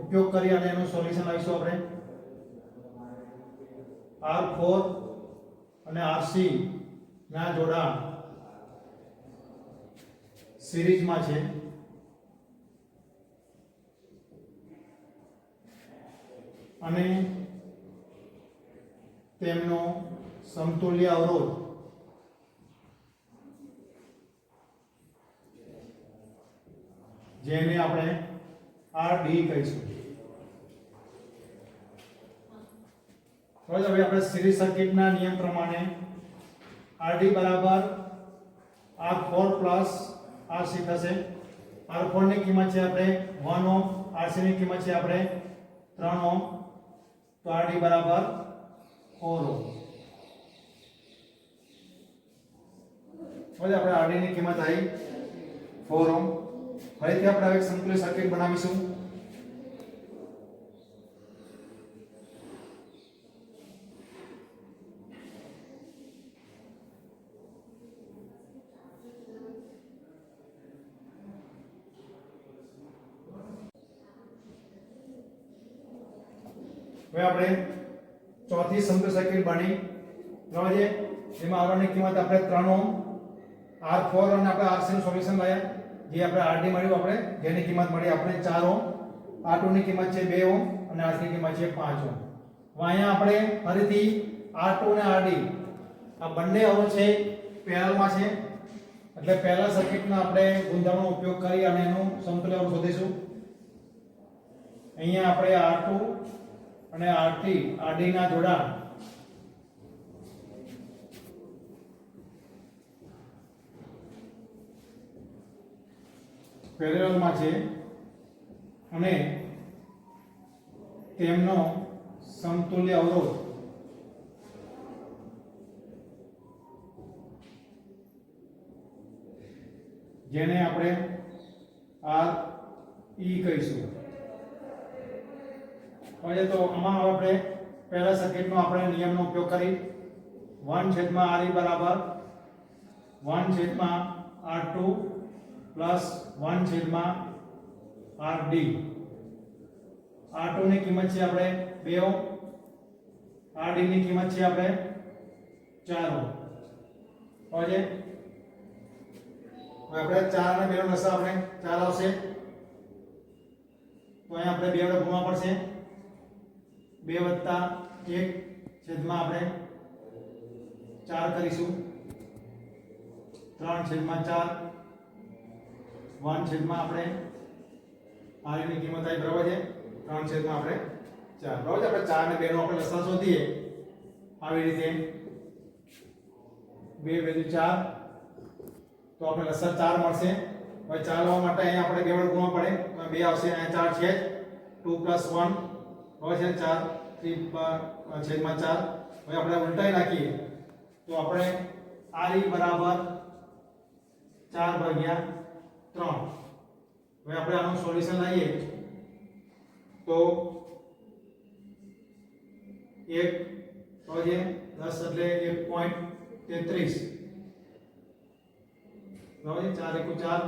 ઉપયોગ કરી અને એનું સોલ્યુશન લાવીશું. આપણે R4 અને RC ના જોડાણ સિરીઝમાં છે, અને તેમનો સમતુલ્ય અવરોધ જેને આપણે RD કહીશું. હવે આપણે સિરીઝ સર્કિટના નિયમ પ્રમાણે RD બરાબર R4 પ્લસ RC થશે. R4 ની કિંમત છે આપણે 1 ઓહ્મ, RC ની કિંમત છે આપણે 3 ઓહ્મ, તો RD બરાબર 4 ઓહ્મ. હવે આપણે RD ની કિંમત આવી 4 ઓહ્મ. ફરીથી આપણે એક સમતુલ્ય સર્કિટ બનાવીશું. હવે આપણે ચોથી સમતુલ્ય સર્કિટ બની હવે જેમાં R1 ની કિંમત આપણે 3 ઓહ્મ, R4 અને આપણે RC નું સોલ્યુશન લાવ્યા, જે આપણે RD મળ્યું, આપણે જેની કિંમત મળી આપણે 4 ઓહ્મ, R2 ની કિંમત છે 2 ઓહ્મ અને RC ની કિંમત છે 5 ઓહ્મ. હવે અહીંયા આપણે ફરીથી R2 અને RD આ બંને અવરોધ છે પેરેલલમાં છે, એટલે પહેલા સર્કિટના આપણે ગુણધર્મનો ઉપયોગ કરી અને એનું સમતુલ્ય અવરોધ શોધીશું. અહીંયા આપણે R2 અને RD ના જોડાણ પેરેલલમાં છે અને તેમનો સમતુલ્ય અવરોધ જેને આપણે RE કહીશું. હવે તો આમાં આપણે પહેલા સર્કિટનો આપણે નિયમનો ઉપયોગ કરી 1/RE બરાબર 1/R2 પ્લસ 1/RD. R2 ની કિંમત છે આપણે 2 ઓહ્મ, RD ની કિંમત છે આપણે 4 ઓહ્મ. હવે આપણે 4 અને 2 નો લસા આપણે 4 આવશે, તો અહીંયા આપણે 2 વડે ગુણવા પડશે. 2 વત્તા 1 છેદમાં આપણે 4 કરીશું. 3/4 1 છેદમાં આપણે R ની કિંમત આવી બરાબર છે 3 છેદમાં આપણે 4 બરાબર છે. આપણે 4 અને 2 નો આપણે લસાઅ શોધીએ આવી રીતે 2 × 4 તો આપણે લસાઅ 4 મળશે. હવે 4 લેવા માટે અહીંયા આપણે 2 વડે ગુણવા પડે, તો 2 આવશે, અહીંયા 4 છે 2 + 1 હવે છે 4 3/4. હવે આપણે ઉલટાઈ નાખીએ તો આપણે RE બરાબર 4 ભાગ્યા 3. હવે આપણે આનું સોલ્યુશન લાવીએ તો 1 તો જે 10 એટલે 1.33 બરાબર. 4 * 4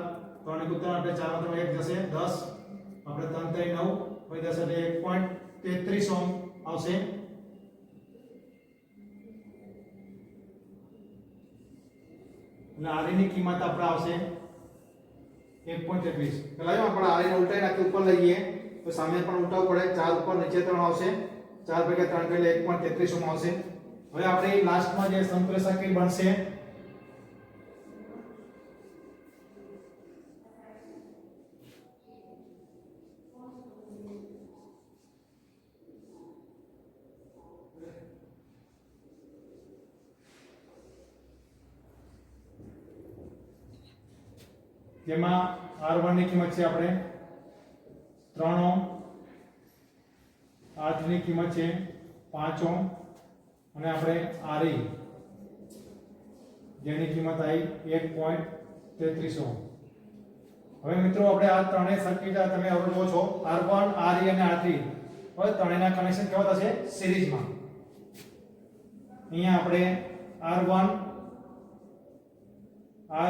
3 * 3 એટલે 4 માં 1 જશે 10 આપણે 3 3 9 હોય 10 એટલે 1.33 ઓહ્મ આવશે. એટલે R ની કિંમત આપણે આવશે 1.33. પેલા જો આપણે R ને ઉલટાઈ નાખી ઉપર લઈએ તો સામે પણ ઉલટાવવું પડે. 4 ઉપર નીચે 3 આવશે. 4 ભાગ્યા 3 એટલે 1.33 ઓહ્મ આવશે. હવે આપણે લાસ્ટમાં જે સમતુલ્ય સર્કિટ બનશે જેમાં R1 ની કિંમત છે આપણે 3 ઓહ્મ, R3 ની કિંમત છે 5 ઓહ્મ અને આપણે RE જેની કિંમત આવી 1.33 ઓહ્મ. હવે મિત્રો આપણે આ ત્રણેય સર્કિટ તમે અવરોધ જો છો R1 RE અને R3. હવે ત્રણેયના કનેક્શન કેવા થશે? સિરીઝમાં. અહીંયા આપણે R1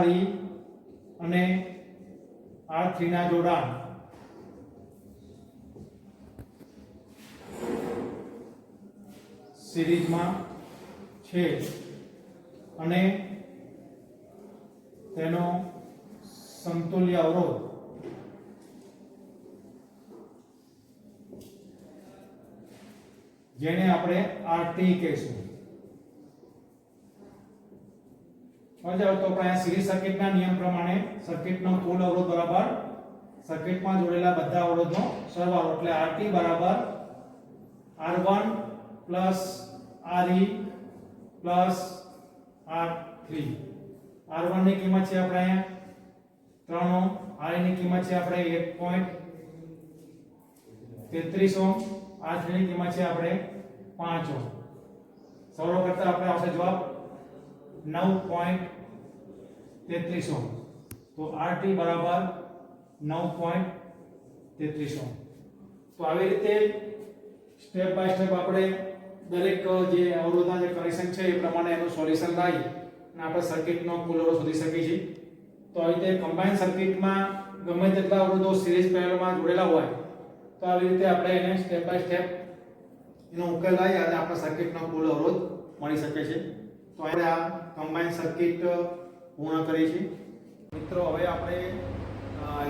RE અને R3 ના જોડાણ સિરીઝમાં છે અને તેનો સમતુલ્ય અવરોધ જેને આપણે RT કહીશું. તો આપણે સિરીઝ સર્કિટના નિયમ પ્રમાણે સર્કિટનો કુલ અવરોધ બરાબર સર્કિટમાં જોડેલા બધા અવરોધનો સરવાળો એટલે RT બરાબર R1 RE R3. R1 ની કિંમત છે આપણે 3 ઓહ્મ, RE ની કિંમત છે આપણે 1.33 ઓહ્મ, R3 ની કિંમત છે આપણે 5 ઓહ્મ. સરળ કરતા આપણે આવશે જવાબ 9.33 ઓહ્મ. તો RT બરાબર 9.33 ઓહ્મ. તો આવી રીતે સ્ટેપ બાય સ્ટેપ આપણે દરેક જે અવરોધના જે કનેક્શન છે એ પ્રમાણે એનું સોલ્યુશન લાવી અને આપણે સર્કિટનો કુલ અવરોધ શોધી શકીએ છીએ. તો આવી રીતે કમ્બાઈન સર્કિટમાં ગમે તેટલા અવરોધો સિરીઝ પેરેલલમાં જોડેલા હોય તો આવી રીતે આપણે એને સ્ટેપ બાય સ્ટેપ એનો ઉકેલ લાવી અને આપણા સર્કિટનો કુલ અવરોધ મળી શકે છે. તો આપણે આ કમ્બાઈન સર્કિટ પૂર્ણ કરી છે. મિત્રો હવે આપણે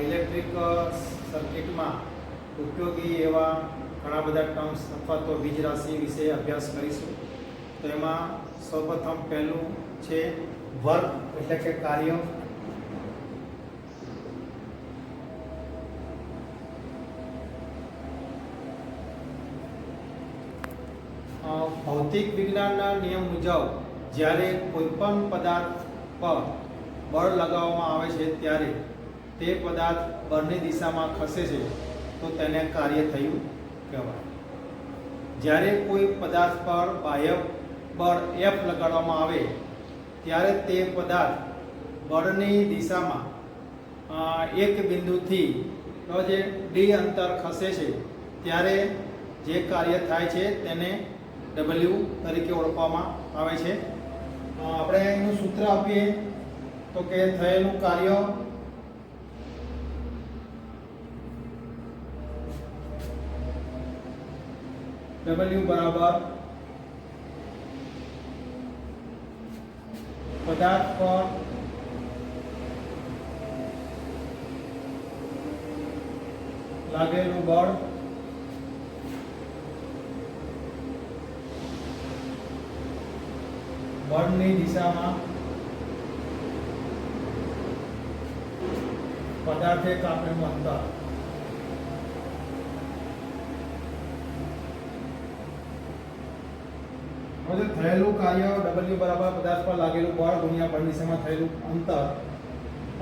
ઇલેક્ટ્રિક સર્કિટમાં ઉપયોગી એવા ઘણા બધા ટર્મ્સ અથવા તો વીજ રાશિ વિશે અભ્યાસ કરીશું. તો એમાં સૌપ્રથમ પહેલું છે વર્ક એટલે કે કાર્ય. ભૌતિક વિજ્ઞાનના નિયમ મુજબ જ્યારે કોઈ પણ પદાર્થ પર બળ લગાવવામાં આવે છે ત્યારે તે પદાર્થ બળની દિશામાં ખસે છે તો તેને કાર્ય થયું કહેવાય. જ્યારે કોઈ પદાર્થ પર બાહ્ય બળ F લગાડવામાં આવે ત્યારે તે પદાર્થ બળની દિશામાં એક બિંદુથી તો જે D અંતર ખસે છે ત્યારે જે કાર્ય થાય છે તેને W તરીકે ઓળખવામાં આવે છે. આપણે એનું સૂત્ર આપીએ તો કે થયેલું કાર્ય W બરાબર પદાર્થ પર લાગેલું બળ બળની દિશામાં પદાર્થે કાપેલું અંતર. હવે થયેલું કાર્ય W બરાબર પદાર્થ પર લાગેલું બળ ગુણ્યા બળની દિશામાં થયેલું અંતર.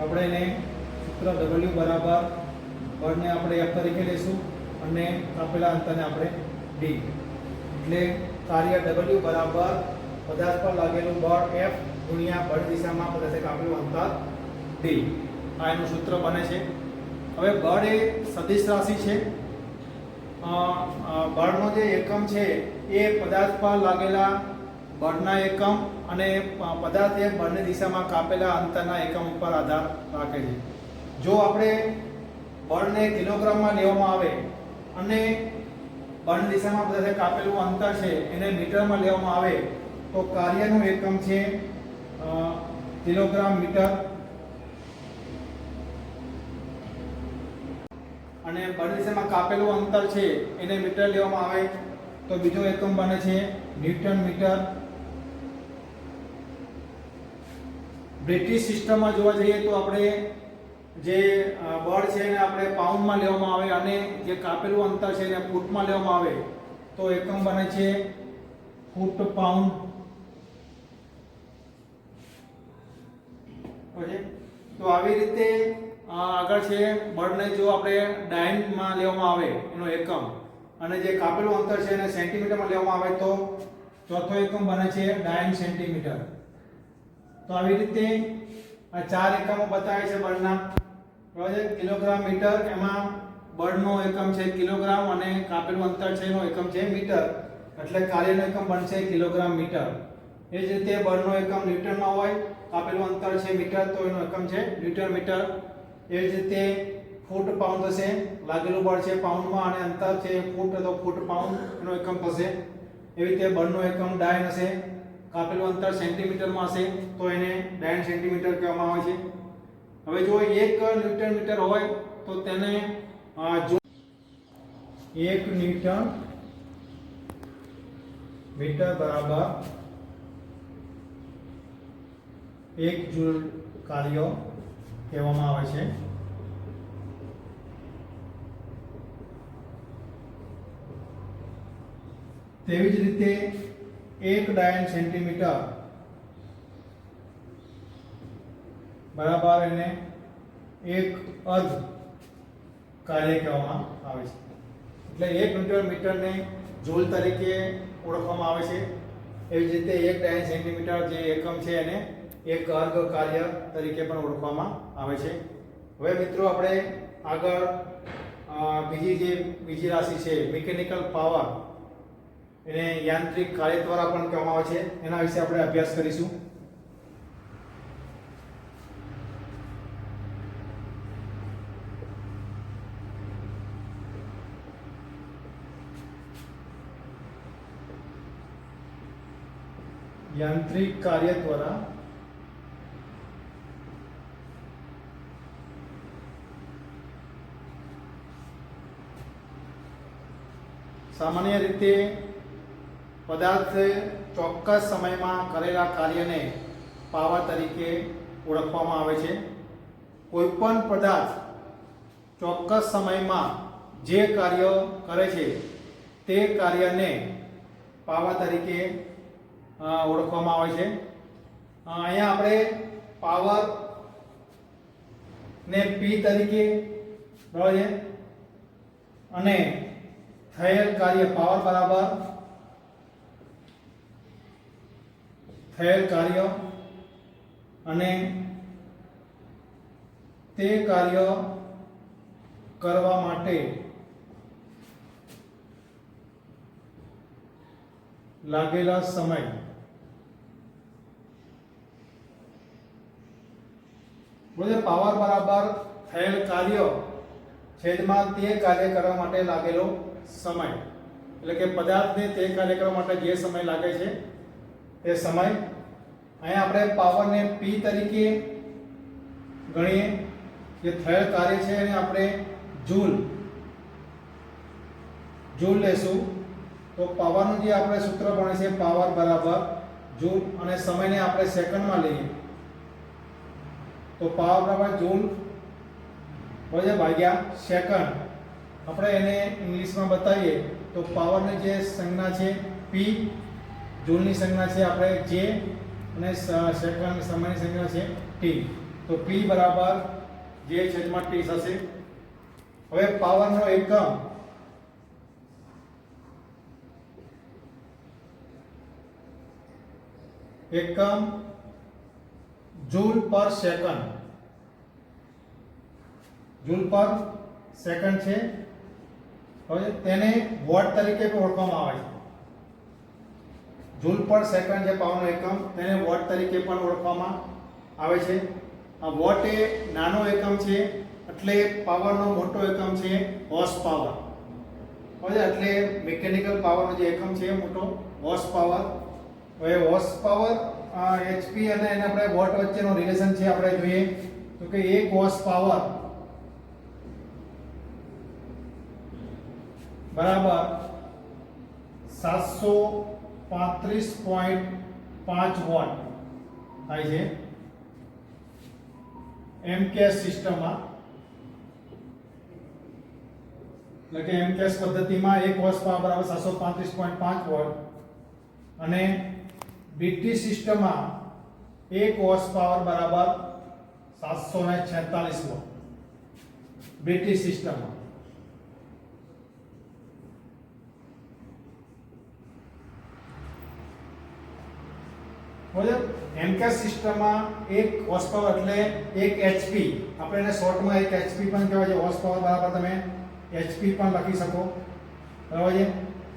આપણે એને સૂત્ર W બરાબર બળને આપણે F તરીકે લઈશું અને કાપેલા અંતરને આપણે D. એટલે કાર્ય W બરાબર પદાર્થ પર લાગેલું બળ F ગુણ્યા બળની દિશામાં પદાર્થે કાપેલું અંતર D. ડી, આ એનું સૂત્ર બને છે. હવે બળ એ સદિશ રાશિ છે. બળનો જે એકમ છે એ પદાર્થ પર લાગેલા બળના એકમ અને પદાર્થ એ બળની દિશામાં કાપેલા અંતરના એકમ ઉપર આધાર રાખે છે. જો આપણે બળને કિલોગ્રામમાં લેવામાં આવે અને બળની દિશામાં બધા કાપેલું અંતર છે એને મીટરમાં લેવામાં આવે તો કાર્યનું એકમ છે કિલોગ્રામ મીટર, અને બળની દિશામાં કાપેલું અંતર છે એને મીટર લેવામાં આવે તો બીજો એકમ બને છે ન્યૂટન મીટર. બ્રિટિશ સિસ્ટમમાં જોવા જઈએ તો આપણે જે બળ છે એને આપણે પાઉન્ડમાં લેવામાં આવે અને જે કાપેલું અંતર છે એને ફૂટમાં લેવામાં આવે તો એકમ બને છે ફૂટ પાઉન્ડ. તો આવી રીતે આગળ છે બળને જો આપણે ડાયનમાં લેવામાં આવે એનો એકમ અને જે કાપેલું અંતર છે એને સેન્ટીમીટરમાં લેવામાં આવે તો ચોથો એકમ બને છે ડાયન સેન્ટીમીટર. તો આવી રીતે આ ચાર એકમો બતાવે છે બળના. કિલોગ્રામ મીટર, એમાં બળનો એકમ છે કિલોગ્રામ અને કાપેલું અંતર છે એનો એકમ છે મીટર, એટલે કાર્યનો એકમ બનશે કિલોગ્રામ મીટર. એ જ રીતે બળનો એકમ ન્યૂટનમાં હોય, કાપેલું અંતર છે મીટર તો એનો એકમ છે ન્યૂટન મીટર. એ જ રીતે ફૂટ પાઉન્ડ થશે, લાગેલું બળ છે પાઉન્ડમાં અને અંતર છે ફૂટ તો ફૂટ પાઉન્ડ એનો એકમ થશે. એવી રીતે બળનો એકમ ડાયન હશે, કાપેલું અંતર સેન્ટીમીટરમાં હશે તો એને ડાયન સેન્ટીમીટર કહેવામાં આવે છે. હવે જો 1 ન્યૂટન મીટર હોય તો તેને જો 1 ન્યૂટન મીટર બરાબર 1 જૂલ કાર્ય કહેવામાં આવે છે. તેવી જ રીતે 1 ડાયન સેન્ટીમીટર બરાબર એને 1 અર્ધ કાર્ય કહેવામાં આવે છે. એટલે 1 ન્યૂટન મીટરને જૂલ તરીકે ઓળખવામાં આવે છે. એવી જ રીતે 1 ડાયન સેન્ટીમીટર જે એકમ છે એને 1 અર્ધ કાર્ય તરીકે પણ ઓળખવામાં આવે છે. હવે મિત્રો આપણે આગળ બીજી રાશિ છે મિકેનિકલ પાવર, એને યાંત્રિક કાર્ય દ્વારા પણ કહેવામાં આવે છે, એના વિશે આપણે અભ્યાસ કરીશું. યાંત્રિક કાર્ય દ્વારા સામાન્ય રીતે પદાર્થ ચોક્કસ સમયમાં કરેલા કાર્યને પાવર તરીકે ઓળખવામાં આવે છે. કોઈપણ પદાર્થ ચોક્કસ સમયમાં જે કાર્ય કરે છે તે કાર્યને પાવર તરીકે ઓળખવામાં આવે છે. અહીંયા આપણે પાવર ને P તરીકે બરાબર છે અને થયેલ કાર્ય પાવર બરાબર થયેલ કાર્ય અને તે કાર્ય કરવા માટે લાગેલા સમય પાવર બરાબર થયેલ કાર્ય છેદમાં તે કાર્ય કરવા માટે લાગેલો સમય, એટલે કે પદાર્થને તે કાર્ય કરવા માટે જે સમય લાગે છે તે સમય. અહીંયા આપણે પાવરને P તરીકે ગણીએ, જે થયેલ કાર્ય છે એને આપણે જૂલ લેશું તો પાવરનું જે આપણે સૂત્ર બને છે પાવર બરાબર જૂલ અને સમયને આપણે સેકન્ડમાં લઈએ તો પાવર બરાબર જૂલ ભાગ્યા સેકન્ડ. આપણે એને ઇંગ્લિશમાં બતાવીએ તો પાવરની જે સંજ્ઞા છે P, જૂલની સંજ્ઞા છે આપણે J અને સેકન્ડ સમયની સંજ્ઞા છે T. તો P બરાબર J છેદમાં T થશે. હવે પાવરનો એકમ જૂલ પર સેકન્ડ. જૂલ પર સેકન્ડ છે. હવે તેને વોટ તરીકે પણ ઓળખવામાં આવે છે. જૂલ પર સેકન્ડ જે પાવરનો એકમ તેને વોટ તરીકે પણ ઓળખવામાં આવે છે. આ વોટ એ નાનો એકમ છે એટલે પાવરનો મોટો એકમ છે હોર્સ પાવર. હવે એટલે મિકેનિકલ પાવરનો જે એકમ છે મોટો હોર્સ પાવર. હવે હોર્સ પાવર એચપી અને એને આપણે વોટ વચ્ચેનો રિલેશન છે આપણે જોઈએ તો કે 1 હોર્સ પાવર બરાબર 735.5 વોટ થાય છે એમકેએસ સિસ્ટમમાં. એટલે કે એમકેએસ પદ્ધતિમાં 1 હોર્સ પાવર બરાબર 735.5 વોટ અને બીટી સિસ્ટમમાં 1 હોર્સ પાવર બરાબર 746 વોટ બીટી સિસ્ટમમાં. એમકેએસ સિસ્ટમમાં 1 હોર્સ પાવર એટલે 1 એચપી. આપણે એને શોર્ટમાં 1 એચપી પણ કહેવાય છે. હોર્સ પાવર બરાબર તમે એચપી પણ લખી શકો. બરાબર છે.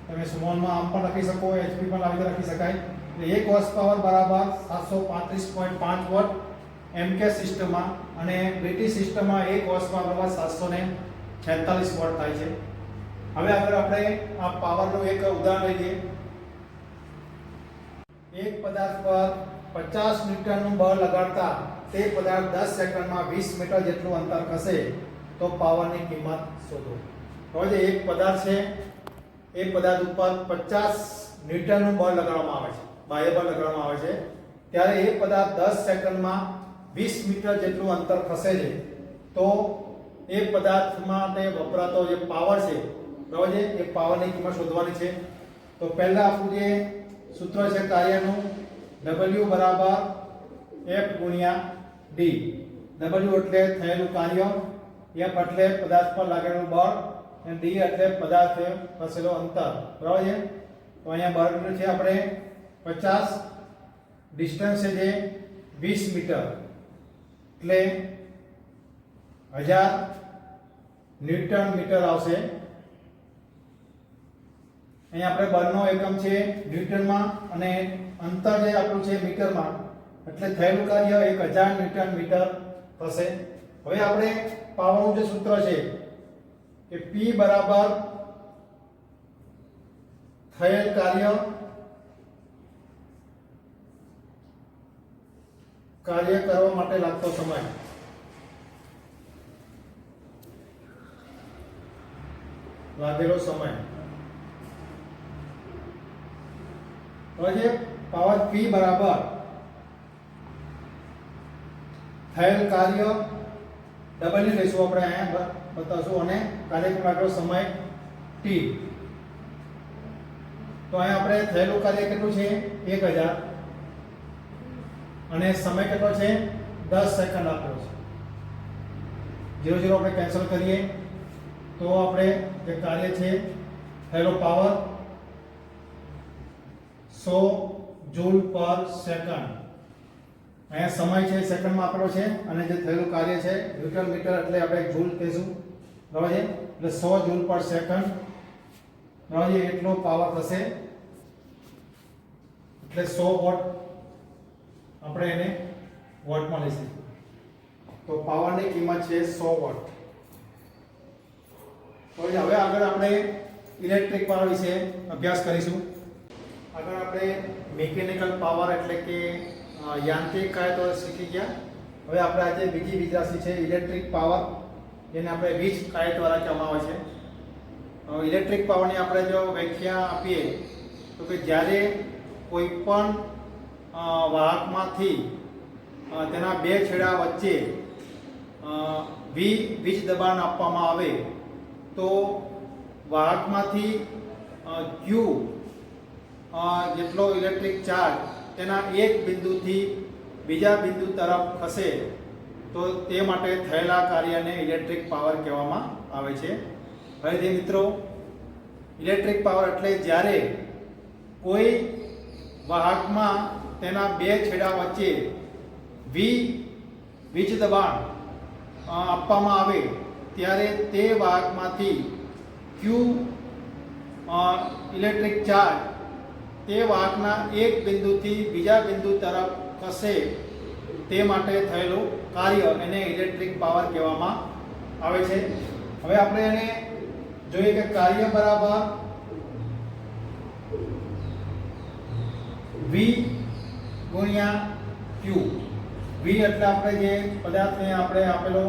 તમે સ્મોલમાં આમ પણ લખી શકો, એચપી પણ આવી રીતે લખી શકાય. એટલે 1 હોર્સ પાવર બરાબર 735.5 વોટ એમકેએસ સિસ્ટમમાં અને બ્રિટિશ સિસ્ટમમાં 1 હોર્સ પાવર બરાબર 746 વોટ થાય છે. હવે આગળ આપણે આ પાવરનું એક ઉદાહરણ લઈએ. એક પદાર્થ પર 50 ન્યૂટનનું બળ લગાડતા તે પદાર્થ 10 સેકન્ડમાં 20 મીટર જેટલું અંતર ખસે તો પાવરની કિંમત શોધો. હવે એક પદાર્થ છે એ પદાર્થ ઉપર 50 ન્યૂટનનું બળ લગાડવામાં આવે છે, બાહ્ય બળ લગાડવામાં આવે છે. ત્યારે એ પદાર્થ 10 સેકન્ડમાં 20 મીટર જેટલું અંતર ખસે છે તો એ પદાર્થમાં તે વપરાતો જે પાવર છે બરાબર છે એ પાવરની કિંમત શોધવાની છે. તો પહેલા આપણું જે સૂત્ર છે કાર્યનું W બરાબર F ગુણ્યા D. W એટલે થયેલું કાર્ય, F એટલે પદાર્થ પર લાગેલું બળ અને D એટલે પદાર્થે ખસેલો અંતર. બરાબર છે. તો અહીંયા બળ છે આપણે 50, ડિસ્ટન્સ છે જે 20 મીટર એટલે 1000 ન્યૂટન મીટર આવશે. અહીંયા આપણે બળનો એકમ છે ન્યૂટનમાં અને અંતર જે આપણું છે મીટરમાં એટલે થયેલું કાર્ય 1000 ન્યૂટન મીટર થશે. હવે આપણે પાવરનું જે સૂત્ર છે કે P બરાબર થયેલ કાર્ય કરવા માટે લાગતો સમય લાગેલો સમય. હવે પાવર P બરાબર થયેલ કાર્ય W લઈશું આપણે અહીંયા બતાવશું અને કાર્ય લાગેલો સમય T. તો અહીંયા આપણે થયેલું કાર્ય કેટલું છે 1000 અને સમય કેટલો છે 10 સેકન્ડ આપેલો છે. 0 0 આપણે કેન્સલ કરીએ તો આપણે જે કાર્ય છે થયેલો પાવર 100 જૂલ પર સેકન્ડ. અહીંયા સમય છે સેકન્ડમાં આપેલો છે અને જે થયેલું કાર્ય છે ન્યૂટન મીટર એટલે આપણે જૂલ કહીશું. બરાબર છે. એટલે 100 જૂલ પર સેકન્ડ બરાબર છે એટલો પાવર થશે એટલે 100 વોટ આપણે એને વોટમાં લઈશું. તો પાવરની કિંમત છે 100 વોટ. હવે આગળ આપણે ઇલેક્ટ્રિક પાવર વિશે અભ્યાસ કરીશું. આગળ આપણે મિકેનિકલ પાવર એટલે કે યાંત્રિક કાર્ય શીખી ગયા. હવે આપણે આજે બીજી રાશિ છે ઇલેક્ટ્રિક પાવર, જેને આપણે વીજ કાર્ય દ્વારા કહેવામાં આવે છે. ઇલેક્ટ્રિક પાવરની આપણે જો વ્યાખ્યા આપીએ તો કે જ્યારે કોઈ પણ વાહકમાંથી તેના બે છેડા વચ્ચે વીજ દબાણ આપવામાં આવે તો વાહકમાંથી Q જેટલો ઇલેક્ટ્રિક ચાર્જ તેના એક બિંદુથી બીજા બિંદુ તરફ ખસે તો તે માટે થયેલા કાર્યને ઇલેક્ટ્રિક પાવર કહેવામાં આવે છે. હવે મિત્રો ઇલેક્ટ્રિક પાવર એટલે જ્યારે કોઈ વાહકમાં તેના બે છેડા વચ્ચે વીજ દબાણ આપવામાં આવે ત્યારે તે વાહકમાંથી ક્યુ ઇલેક્ટ્રિક ચાર્જ તે વાહકના એક બિંદુથી બીજા બિંદુ તરફ ખસે તે માટે થયેલું કાર્ય એને ઇલેક્ટ્રિક પાવર કહેવામાં આવે છે. હવે આપણે એને જોઈએ કે કાર્ય બરાબર V ગુણ્યા Q. V એટલે આપણે જે પદાર્થને આપણે આપેલો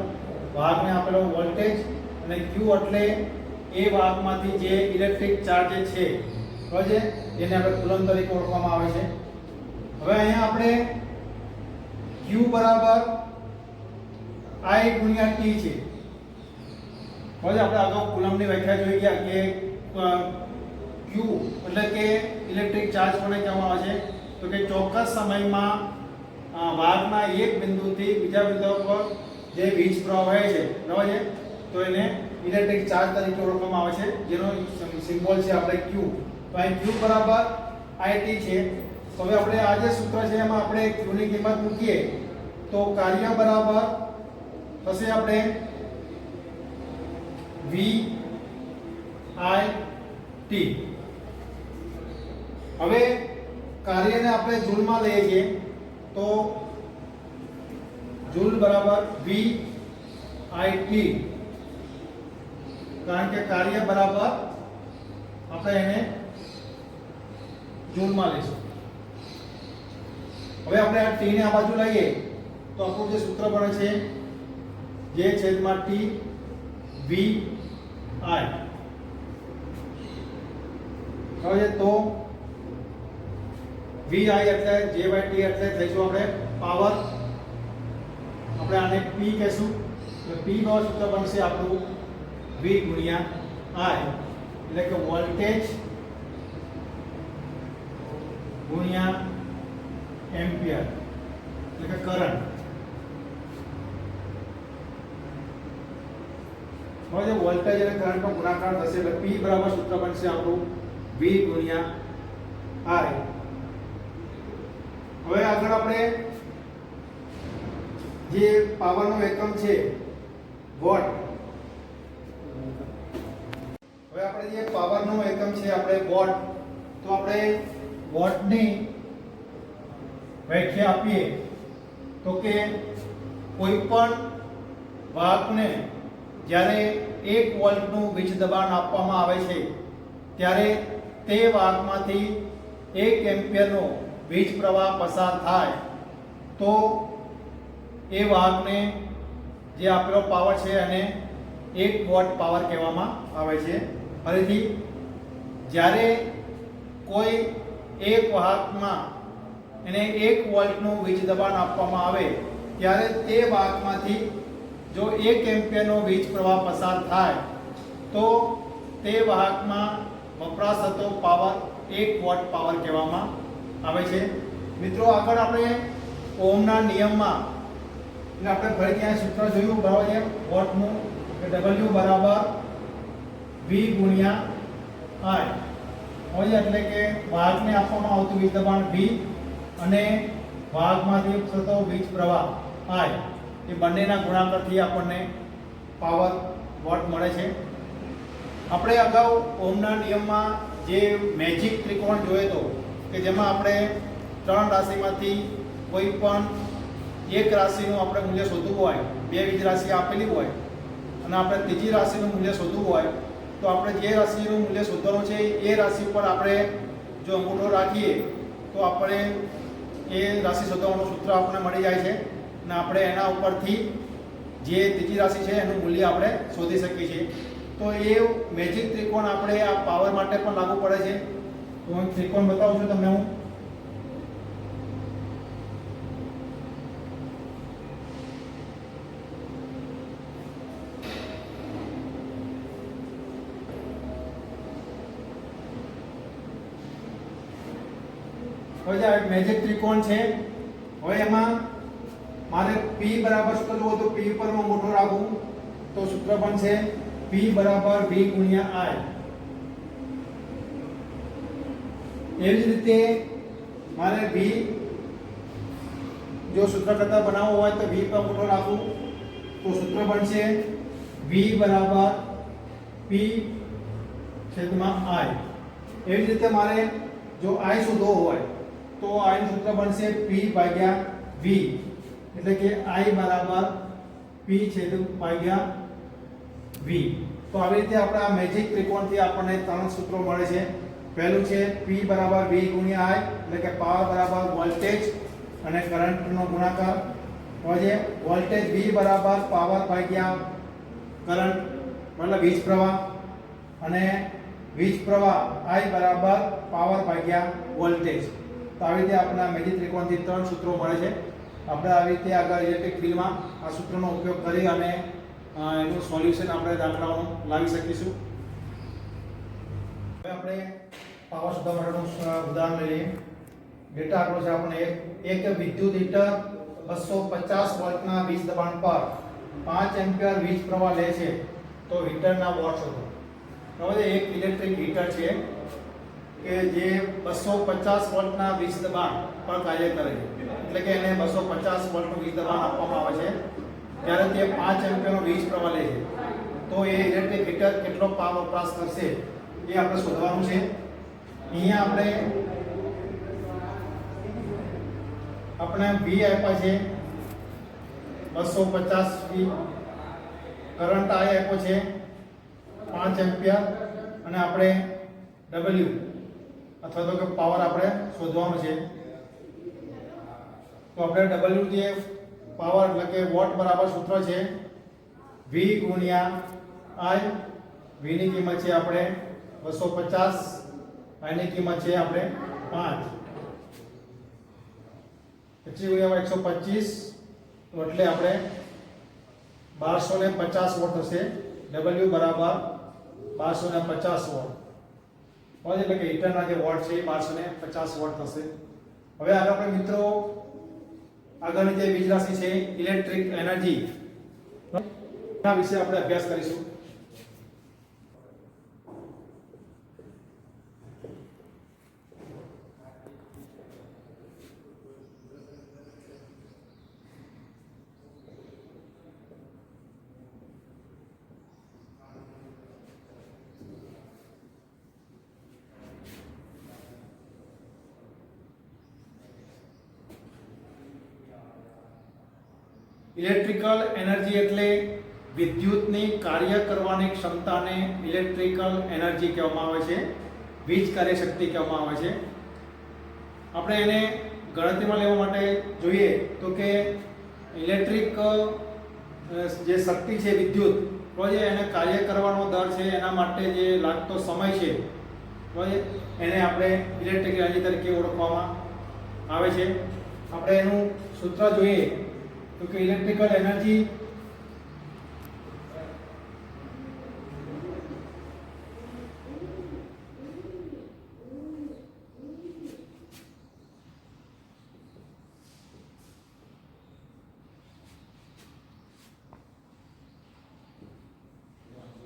વાહકને આપેલો વોલ્ટેજ અને Q એટલે એ વાહકમાંથી જે ઇલેક્ટ્રિક ચાર્જ છે બરાબર છે જેને આપણે કુલમ્બ તરીકે ઓળખવામાં આવે છે. હવે અહીંયા આપણે Q બરાબર I ગુણ્યા T છે. હવે આપણે અગાઉ કુલમ્બની વ્યાખ્યા જોઈ ગયા કે Q એટલે કે ઇલેક્ટ્રિક ચાર્જ કોને કહેવામાં આવે છે તો કે ચોક્કસ સમયમાં વાહકના એક બિંદુથી બીજા બિંદુ પર જે વીજ પ્રવાહ વહે છે બરાબર છે તો એને ઇલેક્ટ્રિક ચાર્જ તરીકે ઓળખવામાં આવે છે જેનો સિમ્બોલ છે આપણે Q. તો અહીં Q બરાબર IT છે. તો હવે આપણે આ જે સૂત્ર છે એમાં આપણે Q ની કિંમત મૂકીએ તો કાર્ય બરાબર થશે આપણે V I T. હવે કાર્યને આપણે જૂલમાં લઈએ છીએ તો જૂલ બરાબર V I T કારણ કે કાર્ય બરાબર આપણે એને જૂલમાં લઈશું. હવે આપણે આ T ને આ બાજુ લઈએ તો આપણું જે સૂત્ર બને છે જે છેદમાં T V I હવે તો V I એટલે J by T એટલે થઈશું આપણે પાવર. આપણે આને P કહેશું તો P નો સૂત્ર બનશે આપણું V ગુણ્યા I એટલે કે વોલ્ટેજ ગુણ્યા એમ્પિયર એટલે કે કરંટ. હવે જે વોલ્ટેજ અને કરંટનો ગુણાકાર થશે એટલે P બરાબર સૂત્ર બનશે આપણું V ગુણ્યા I. હવે આગળ આપણે જે પાવરનો એકમ છે વોટ. હવે આપણે જે પાવરનો એકમ છે આપણે વોટ તો આપણે વોટની વ્યાખ્યા આપીએ તો કે કોઈ પણ વાહકને જ્યારે 1 વોલ્ટનું વીજ દબાણ આપવામાં આવે છે ત્યારે તે વાહકમાંથી 1 એમ્પિયરનો વીજ પ્રવાહ પસાર થાય તો એ વાહકને જે આપેલો પાવર છે એને 1 વોટ પાવર કહેવામાં આવે છે. ફરીથી જ્યારે કોઈ એક વાહકમાં એને 1 વોલ્ટનું વીજ દબાણ આપવામાં આવે ત્યારે તે વાહકમાંથી જો 1 એમ્પિયરનો વીજ પ્રવાહ પસાર થાય તો તે વાહકમાં વપરાશ થતો પાવર 1 વોટ પાવર કહેવામાં આવે છે. મિત્રો આગળ આપણે ઓહમના નિયમમાં એટલે આપણે ફરી ત્યાં સૂત્ર જોયું બરાબર છે વોટનું કે W બરાબર V ગુણ્યા I. હવે એટલે કે વાહકને આપવામાં આવતું વીજ દબાણ V અને વાહકમાંથી થતો વીજ પ્રવાહ I એ બંનેના ગુણાકારથી આપણને પાવર વોટ મળે છે. આપણે અગાઉ ઓહમના નિયમમાં જે મેજિક ત્રિકોણ જોયો હતો કે જેમાં આપણે 3 રાશિમાંથી કોઈ પણ એક રાશિનું આપણે મૂલ્ય શોધવું હોય, 2 વીજ રાશિ આપેલી હોય અને આપણે ત્રીજી રાશિનું મૂલ્ય શોધવું હોય તો આપણે જે રાશિનું મૂલ્ય શોધવાનું છે એ રાશિ પર આપણે જો અંગૂઠો રાખીએ તો આપણે એ રાશિ શોધવાનું સૂત્ર આપણને મળી જાય છે અને આપણે એના ઉપરથી જે ત્રીજી રાશિ છે એનું મૂલ્ય આપણે શોધી શકીએ છીએ. તો એ મેજિક ત્રિકોણ આપણે આ પાવર માટે પણ લાગુ પડે છે. તો હું ત્રિકોણ બતાવું છું તમને હું. હવે જે મેજિક ત્રિકોણ છે હવે એમાં મારે P બરાબર સૂત્ર જોવો તો P પર હું મોટો રાખું તો સૂત્ર બનશે P બરાબર V ગુણ્યા I. એવી જ રીતે મારે V જો સૂત્ર કરતા બનાવવો હોય તો V પર મોટો રાખું તો સૂત્ર બનશે V V બરાબર P છેદમાં I. એવી જ રીતે મારે જો I શોધવો હોય તો I નું સૂત્ર બનશે P ભાગ્યા V, એટલે કે I બરાબર P ભાગ્યા V. તો આવી રીતે આપણે આ મેજિક ત્રિકોણથી આપણને ત્રણ સૂત્રો મળે છે. પહેલું છે P બરાબર V ગુણ્યા I, એટલે કે પાવર બરાબર વોલ્ટેજ અને કરંટનો ગુણાકાર. હવે વોલ્ટેજ V બરાબર પાવર ભાગ્યા કરંટ મતલબ વીજ પ્રવાહ, અને વીજ પ્રવાહ I બરાબર પાવર ભાગ્યા વોલ્ટેજ. તો આવી રીતે આપણને મેજિક ત્રિકોણથી ત્રણ સૂત્રો મળે છે. આપણે આવી રીતે આગળ ઇલેક્ટ્રિક ફિલ્ડમાં આ સૂત્રનો ઉપયોગ કરી અને એનું સોલ્યુશન આપણે દાખલાઓનું લાવી શકીશું. હવે આપણે પાવર શોધવા માટેનું ઉદાહરણ લઈએ. ડેટા આપ્યો છે આપણે એક વિદ્યુત હીટર 250 વોલ્ટના વીજ દબાણ પર 5 એમ્પિયર વીજ પ્રવાહ લે છે, તો હીટરના વોટ શોધો. હવે એક ઇલેક્ટ્રિક હીટર છે કે જે 250 વોલ્ટના વીજ દબાણ પર કાર્ય કરે છે, એટલે કે એને 250 વોલ્ટનું વીજ દબાણ આપવામાં આવે છે ત્યારે તે 5 એમ્પિયરનો વીજ પ્રવાહ લે છે. તો એ ઇલેક્ટ્રિક હીટર કેટલો પાવર વપરાશ કરશે એ આપણે શોધવાનું છે. અહીંયા આપણે V આપ્યા છે 250 V, કરંટ I આપ્યો છે 5 એમ્પિયર, અને આપણે W અથવા તો કે પાવર આપણે શોધવાનો છે. તો આપણે W જે પાવર એટલે કે વોટ બરાબર સૂત્ર છે V ગુણ્યા I. V ની કિંમત છે આપણે 250, I ની કિંમત છે આપણે 5. 25 ગુણ્યા 125 તો એટલે આપણે 1250 વોટ થશે. W બરાબર 1250 વોટ. એટલે કે હીટરના જે વોટ છે એ 1250 વોટ થશે. હવે આગળ આપણે મિત્રો આગળની જે બીજી રાશિ છે ઇલેક્ટ્રિક એનર્જી, એના વિશે આપણે અભ્યાસ કરીશું. ઇલેક્ટ્રિકલ એનર્જી એટલે વિદ્યુતની કાર્ય કરવાની ક્ષમતાને ઇલેક્ટ્રિકલ એનર્જી કહેવામાં આવે છે, વીજ કાર્યશક્તિ કહેવામાં આવે છે. આપણે એને ગણતરીમાં લેવા માટે જોઈએ તો કે ઇલેક્ટ્રિક જે શક્તિ છે વિદ્યુત તો જે એને કાર્ય કરવાનો દર છે એના માટે જે લાગતો સમય છે તો એને આપણે ઇલેક્ટ્રિક એનર્જી તરીકે ઓળખવામાં આવે છે. આપણે એનું સૂત્ર જોઈએ તો કે ઇલેક્ટ્રિકલ એનર્જી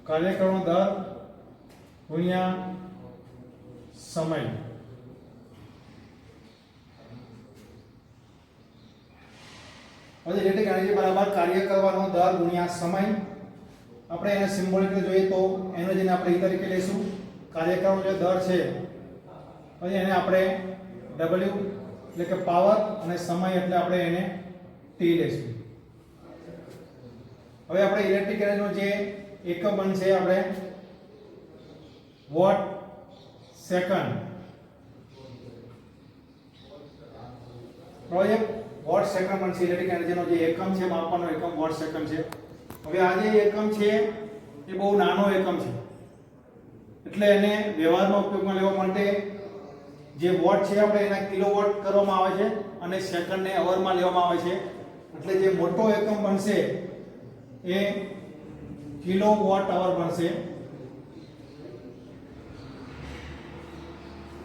કાર્ય કરવાનો દર ગુણ્યા સમય. ઇલેક્ટ્રિક એનર્જી બરાબર કાર્ય કરવાનો દર ગુણ્યા સમય. આપણે એને સિમ્બોલિક રીતે જોઈએ તો એનર્જીને આપણે E તરીકે લઈશું. કાર્ય કરવાનો જે દર છે પછી એને આપણે W એટલે કે પાવર, અને સમય એટલે આપણે એને T લઈશું. હવે આપણે ઇલેક્ટ્રિક એનર્જીનો જે એકમ બનશે આપણે વોટ સેકન્ડ. વોટ સેકન્ડ બનશે. ઇલેક્ટ્રિક એનર્જીનો જે એકમ છે માપવાનો એકમ વોટ સેકન્ડ છે. હવે આ જે એકમ છે એ બહુ નાનો એકમ છે એટલે એને વ્યવહારમાં ઉપયોગમાં લેવા માટે જે વોટ છે આપણે એના કિલોવોટ કરવામાં આવે છે અને સેકન્ડને અવરમાં લેવામાં આવે છે. એટલે જે મોટો એકમ બનશે એ કિલોવોટ અવર બનશે.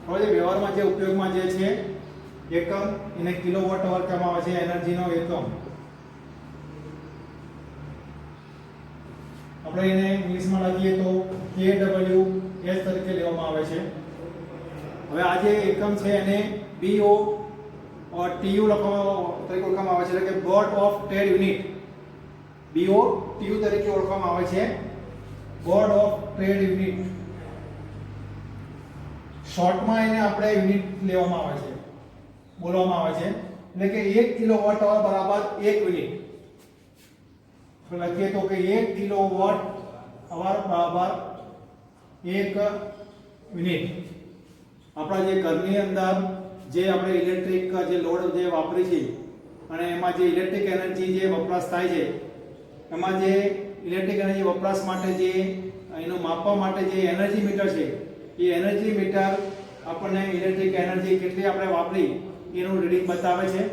હવે જે વ્યવહારમાં જે ઉપયોગમાં જે છે એકમ એને કિલોવોટ અવર કહેવામાં આવે છે, એનર્જીનો એકમ. આપણે એને ઇંગ્લિશમાં લખીએ તો kWh તરીકે લેવામાં આવે છે. હવે આ જે એકમ છે એને BO TU લખવામાં તરીકે ઓળખવામાં આવે છે, એટલે કે broad of Ted unit. BOTU તરીકે ઓળખવામાં આવે છે, બોર્ડ ઓફ ટ્રેડ યુનિટ. શોર્ટમાં એને આપણે યુનિટ લેવામાં આવે છે, બોલવામાં આવે છે. એટલે કે 1 કિલોવોટ અવર બરાબર 1 યુનિટ. તો લખીએ તો કે 1 કિલોવોટ અવર બરાબર 1 યુનિટ. આપણા જે ઘરની અંદર જે આપણે ઇલેક્ટ્રિક જે લોડ જે વાપરી છે અને એમાં જે ઇલેક્ટ્રિક એનર્જી જે વપરાશ થાય છે, એમાં જે ઇલેક્ટ્રિક એનર્જી વપરાશ માટે જે એનું માપવા માટે જે એનર્જી મીટર છે, એ એનર્જી મીટર આપણને ઇલેક્ટ્રિક એનર્જી કેટલી આપણે વાપરી એનું રીડિંગ બતાવે છે.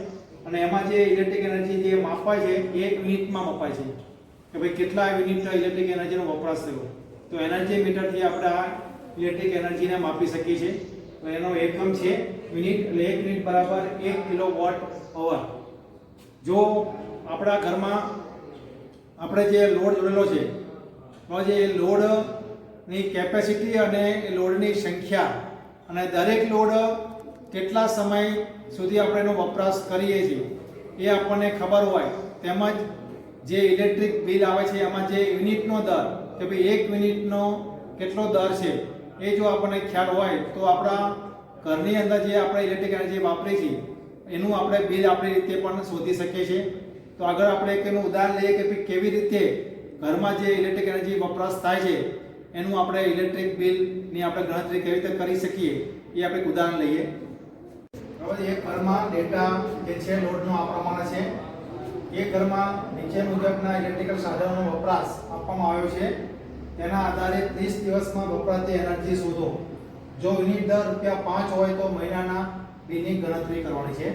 અને એમાં જે ઇલેક્ટ્રિક એનર્જી જે માપાય છે 1 યુનિટમાં મપાય છે કે ભાઈ કેટલા યુનિટ ઇલેક્ટ્રિક એનર્જીનો વપરાશ થયો. તો એનર્જી મીટરથી આપણે આ ઇલેક્ટ્રિક એનર્જીને માપી શકીએ છીએ. તો એનો એકમ છે યુનિટ. એટલે 1 યુનિટ બરાબર 1 કિલોવોટ અવર. જો આપણા ઘરમાં આપણે જે લોડ જોડેલો છે, તો જે લોડની કેપેસિટી અને એ લોડની સંખ્યા અને દરેક લોડ કેટલા સમય સુધી આપણે એનો વપરાશ કરીએ છીએ એ આપણને ખબર હોય, તેમજ જે ઇલેક્ટ્રિક બિલ આવે છે એમાં જે યુનિટનો દર કે ભાઈ 1 યુનિટનો કેટલો દર છે એ જો આપણને ખ્યાલ હોય તો આપણા ઘરની અંદર જે આપણે ઇલેક્ટ્રિક એનર્જી વાપરી છે એનું આપણે બિલ આપણી રીતે પણ શોધી શકીએ છીએ. તો આગળ આપણે એક એનું ઉદાહરણ લઈએ કે ભાઈ કેવી રીતે ઘરમાં જે ઇલેક્ટ્રિક એનર્જી વપરાશ થાય છે એનું આપણે ઇલેક્ટ્રિક બિલની આપણે ગણતરી કેવી રીતે કરી શકીએ એ આપણે એક ઉદાહરણ લઈએ. હવે એક ઘરમાં ડેટા જે છે લોડનો આ પ્રમાણે છે. એક ઘરમાં નીચે મુજબના ઇલેક્ટ્રિકલ સાધનોનો વપરાશ આપવામાં આવ્યો છે. તેના આધારે 30 દિવસમાં વપરાતી એનર્જી શોધો. જો યુનિટ દર ₹5 હોય તો મહિનાના બિલની ગણતરી કરવાની છે.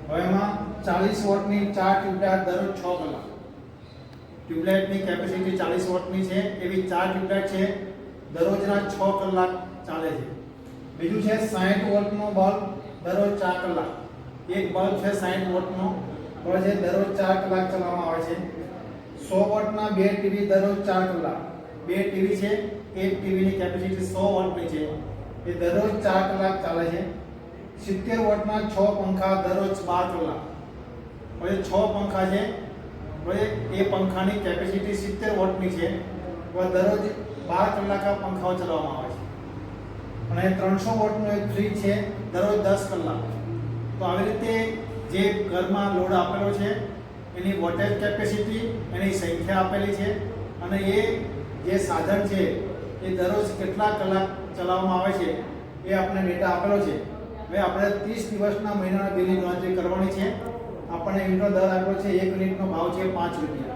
હવે એમાં 40 વોટની 4 ટ્યુબલાઇટ દરરોજ 6 કલાક. ટ્યુબલાઇટની કેપેસિટી 40 વોટની છે એવી 4 ટ્યુબલાઇટ છે, દરરોજના 6 કલાક ચાલે છે. બીજું છે 60 વોટનો બલ્બ દરરોજ 4 કલાક. એક બલ્બ છે 60 વોટનો, તો જે દરરોજ 4 કલાક ચલાવવામાં આવે છે. 100 વોટના 2 ટીવી દરરોજ 4 કલાક. 2 ટીવી છે, એક ટીવીની કેપેસિટી 100 વોટની છે, એ દરરોજ 4 કલાક ચાલે છે. 70 વોટના 6 પંખા દરરોજ 12 કલાક. હવે 6 પંખા છે, હવે એ પંખાની કેપેસિટી 70 વોટની છે, તો દરરોજ 12 કલાક આ પંખાઓ ચલાવવામાં આવે છે. અને 300 વોટનું એક ફ્રીજ છે, દરરોજ 10 કલાક. તો આવી રીતે જે ઘરમાં લોડ આપેલો છે એની વોટેજ કેપેસિટી, એની સંખ્યા આપેલી છે અને એ જે સાધન છે એ દરરોજ કેટલા કલાક ચલાવવામાં આવે છે એ આપણે ડેટા આપેલો છે. હવે આપણે 30 દિવસના મહિનાના બિલની ગણતરી કરવાની છે. આપણને યુનિટનો દર આપ્યો છે, 1 યુનિટનો ભાવ છે ₹5.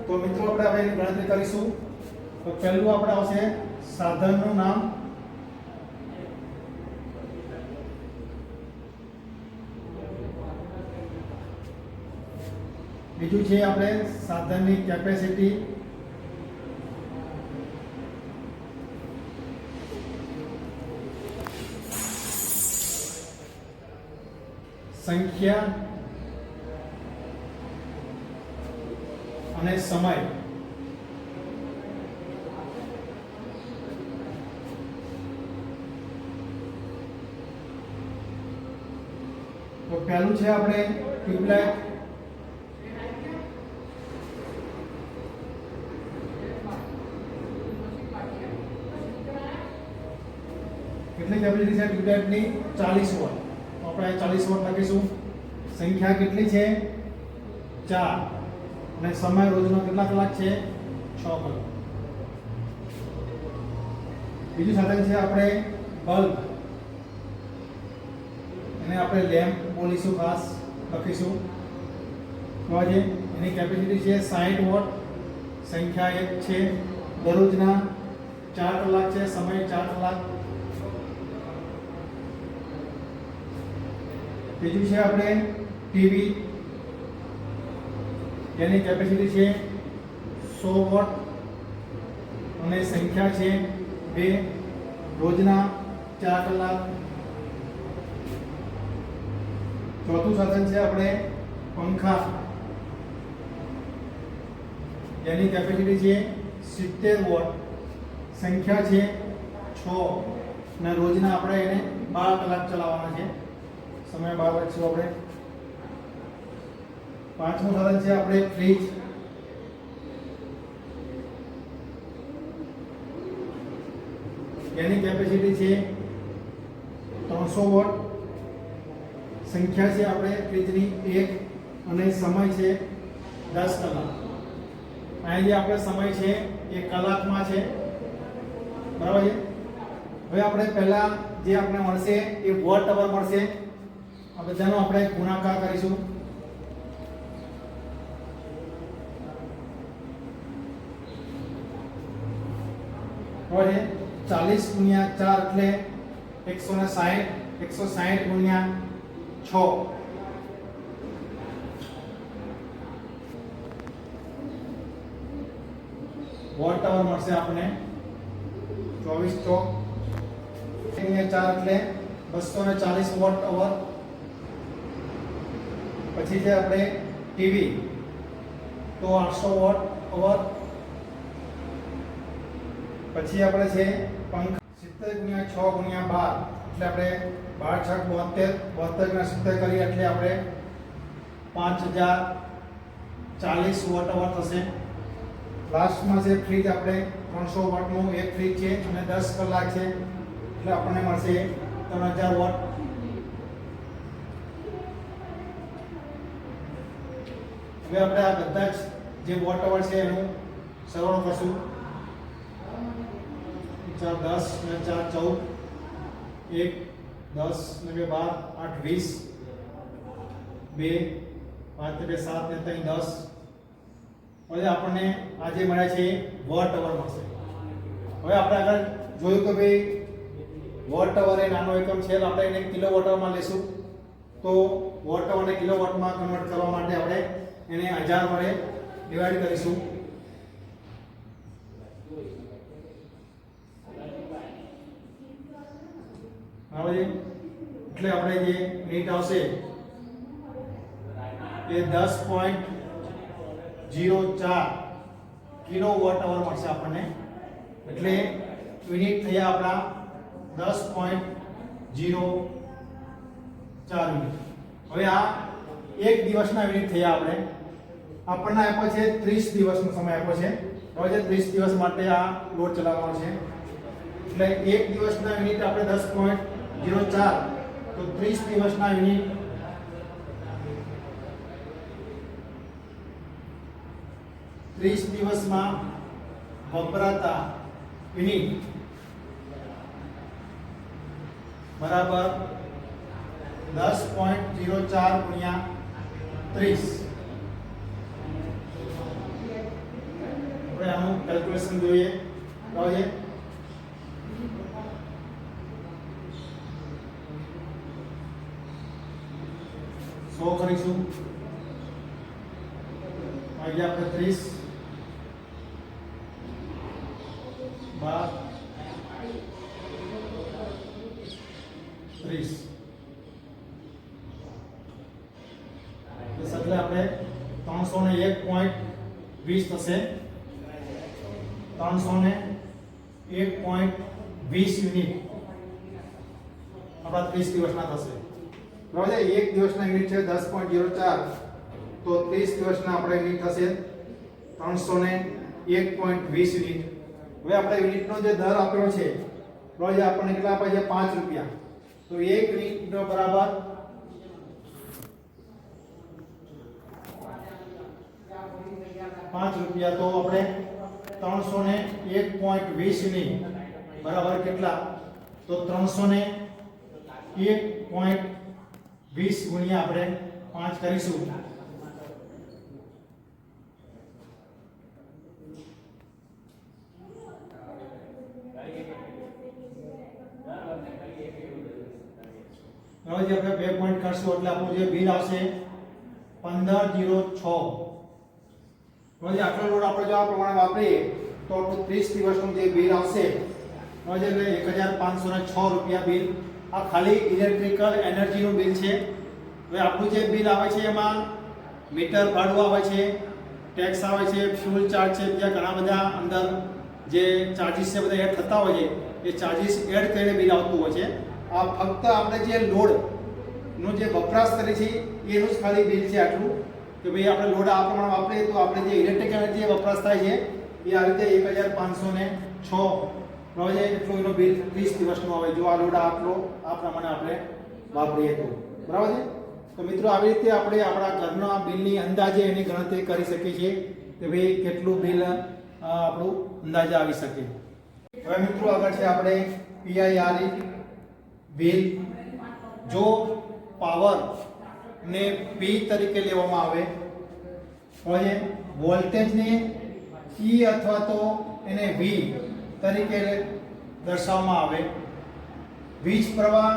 તો મિત્રો આપણે હવે એની ગણતરી કરીશું. તો પહેલું આપણે આવશે સાધનનું નામ, બીજું છે આપણે સાધનની કેપેસિટી, સંખ્યા અને સમય. તો પહેલું છે આપણે ટ્યુબલાઇટ. કેટલી કેપેસિટી છે ટ્યુબલાઇટની? 40 વોટ. તો આપણે 40 વોટ લખીશું. સંખ્યા કેટલી છે? 4. અને સમય રોજનો કેટલા કલાક છે? 6 કલાક. બીજું સાધન છે આપણે બલ્બ. એને આપણે લેમ્પ બોલીશું, ખાસ લખીશું. તો આજે એની કેપેસિટી છે 60 વોટ. સંખ્યા 1 છે, દરરોજના 4 કલાક છે, સમય 4 કલાક. બીજું છે આપણે ટીવી. એની કેપેસિટી છે 100 વોટ અને સંખ્યા છે 2, રોજના 4 કલાક. ચોથું સાધન છે આપણે પંખા. એની કેપેસિટી છે 70 વોટ, સંખ્યા છે 6 અને રોજના આપણે એને 12 કલાક ચલાવવાના છે. સમય 12 લખીશું આપણે. પાંચમું સાધન છે આપણે ફ્રીજ. એની કેપેસિટી છે 300 વોટ, સંખ્યા છે આપણે ફ્રીજની 1 અને સમય છે 10 કલાક. અહીં જે આપણે સમય છે એ કલાકમાં છે, બરાબર છે. હવે આપણે પહેલા જે આપણે મળશે એ વોટ અવર મળશે. આ બધાનો આપણે ગુણાકાર કરીશું. હવે 40 ગુણ્યા 4 એટલે 160, 160 ગુણ્યા 6 વોટ અવર મળશે આપણને. 24 ચોક ગુણ્યા 4 એટલે 240 વોટ અવર. પછી છે આપણે ટીવી તો 800 વોટ અવર. પછી આપણે છે પંખા 70 ગુણ્યા 6 ગુણ્યા 12 એટલે આપણે 12 6 72 72 ગુણ્યા 70 કરીએ એટલે આપણે 5040 વોટ અવર થશે. લાસ્ટમાં છે ફ્રીજ, આપણે 300 વોટનું એક ફ્રીજ છે અને 10 કલાક છે એટલે આપણને મળશે 3000 વોટ. હવે આપણે આ બધા જ જે વોટ અવર છે એનું સરવાળો કરશું. 4 10 ને 4 14, 1 10 ને 2 12, 8 20, 2 5 ને 2 7 ને 3 10. હવે આપણને આ જે મળ્યા છે વોટ અવર મળશે. હવે આપણે આગળ જોયું કે ભાઈ વોટ અવર એ નાનો એકમ છે, આપણે એને કિલોવોટ અવરમાં લેશું. તો વોટ અવરને કિલોવોટમાં કન્વર્ટ કરવા માટે આપણે એને 1000 વડે ડિવાઈડ કરીશું. હવે એટલે આપણે જે મિનિટ આવશે એ 10.04 કિલોવોટ અવર મળશે આપણને. એટલે મિનિટ થયા આપણા 10.04 મિનિટ. હવે આ એક દિવસના મિનિટ થયા. આપણને આપ્યો છે 30 દિવસનો સમય આપ્યો છે. હવે જે 30 દિવસ માટે આ લોડ ચલાવવાનો છે એટલે એક દિવસના મિનિટ આપણે 10.04 તો 30 દિવસના યુનિટ 30 દિવસમાં વપરાતા યુનિટ બરાબર 10.04 ગુણ્યા 30. આપણે આનું કેલ્ક્યુલેશન જોઈએ. બરાબર 100 કરીશું. ભાગ્યા આપણે 30 બાર 30 એટલે આપણે 301.20 થશે. 301.20 યુનિટ આપણા 30 દિવસના થશે. બરાબર છે. એક દિવસના યુનિટ છે 10.04 તો 30 દિવસના આપણે યુનિટ થશે 301.20 યુનિટ. હવે આપણે યુનિટનો જે દર આપેલો છે બરાબર, આપણને કેટલા આપે છે 5 રૂપિયા. તો એક યુનિટનો બરાબર 5 રૂપિયા. તો આપણે 301.20 યુનિટ બરાબર કેટલા? તો 301.20 ગુણ્યા આપણે 5 કરીશું. હવે જે આપણે 2 પોઈન્ટ કરશું એટલે આપણું જે બિલ આવશે 1506. હવે આટલો લોડ આપણે જો આ પ્રમાણે વાપરીએ તો આપણું 30 દિવસનું જે બિલ આવશે હવે એટલે 1506 રૂપિયા બિલ. આ ખાલી ઇલેક્ટ્રિકલ એનર્જીનું બિલ છે. હવે આપણું જે બિલ આવે છે એમાં મીટર ભાડું આવે છે, ટેક્સ આવે છે, ફ્યુલ ચાર્જ છે, બીજા ઘણા બધા અંદર જે ચાર્જીસ છે બધા એડ થતા હોય છે. એ ચાર્જીસ એડ કરીને બિલ આવતું હોય છે. આ ફક્ત આપણે જે લોડનો જે વપરાશ કરીએ છીએ એનું જ ખાલી બિલ છે આટલું, કે ભાઈ આપણે લોડ આ પ્રમાણે વાપરીએ તો આપણે જે ઇલેક્ટ્રિક એનર્જી વપરાશ થાય છે એ આ રીતે 1506 બરાબર છે, એટલું એનો બિલ 30 દિવસનું આવે જો આ લોડ આટલો આ પ્રમાણે આપણે વાપરીએ તો, બરાબર છે. તો મિત્રો આવી રીતે આપણે આપણા ઘરના બિલની અંદાજે એની ગણતરી કરી શકીએ છીએ કે ભાઈ કેટલું બિલ આપણું અંદાજે આવી શકે. હવે મિત્રો આગળ છે આપણે પીઆઈઆરઈ બિલ. જો પાવર ને પી તરીકે લેવામાં આવે હોય વોલ્ટેજને ઈ અથવા તો એને વી તરીકે દર્શાવવામાં આવે, વીજ પ્રવાહ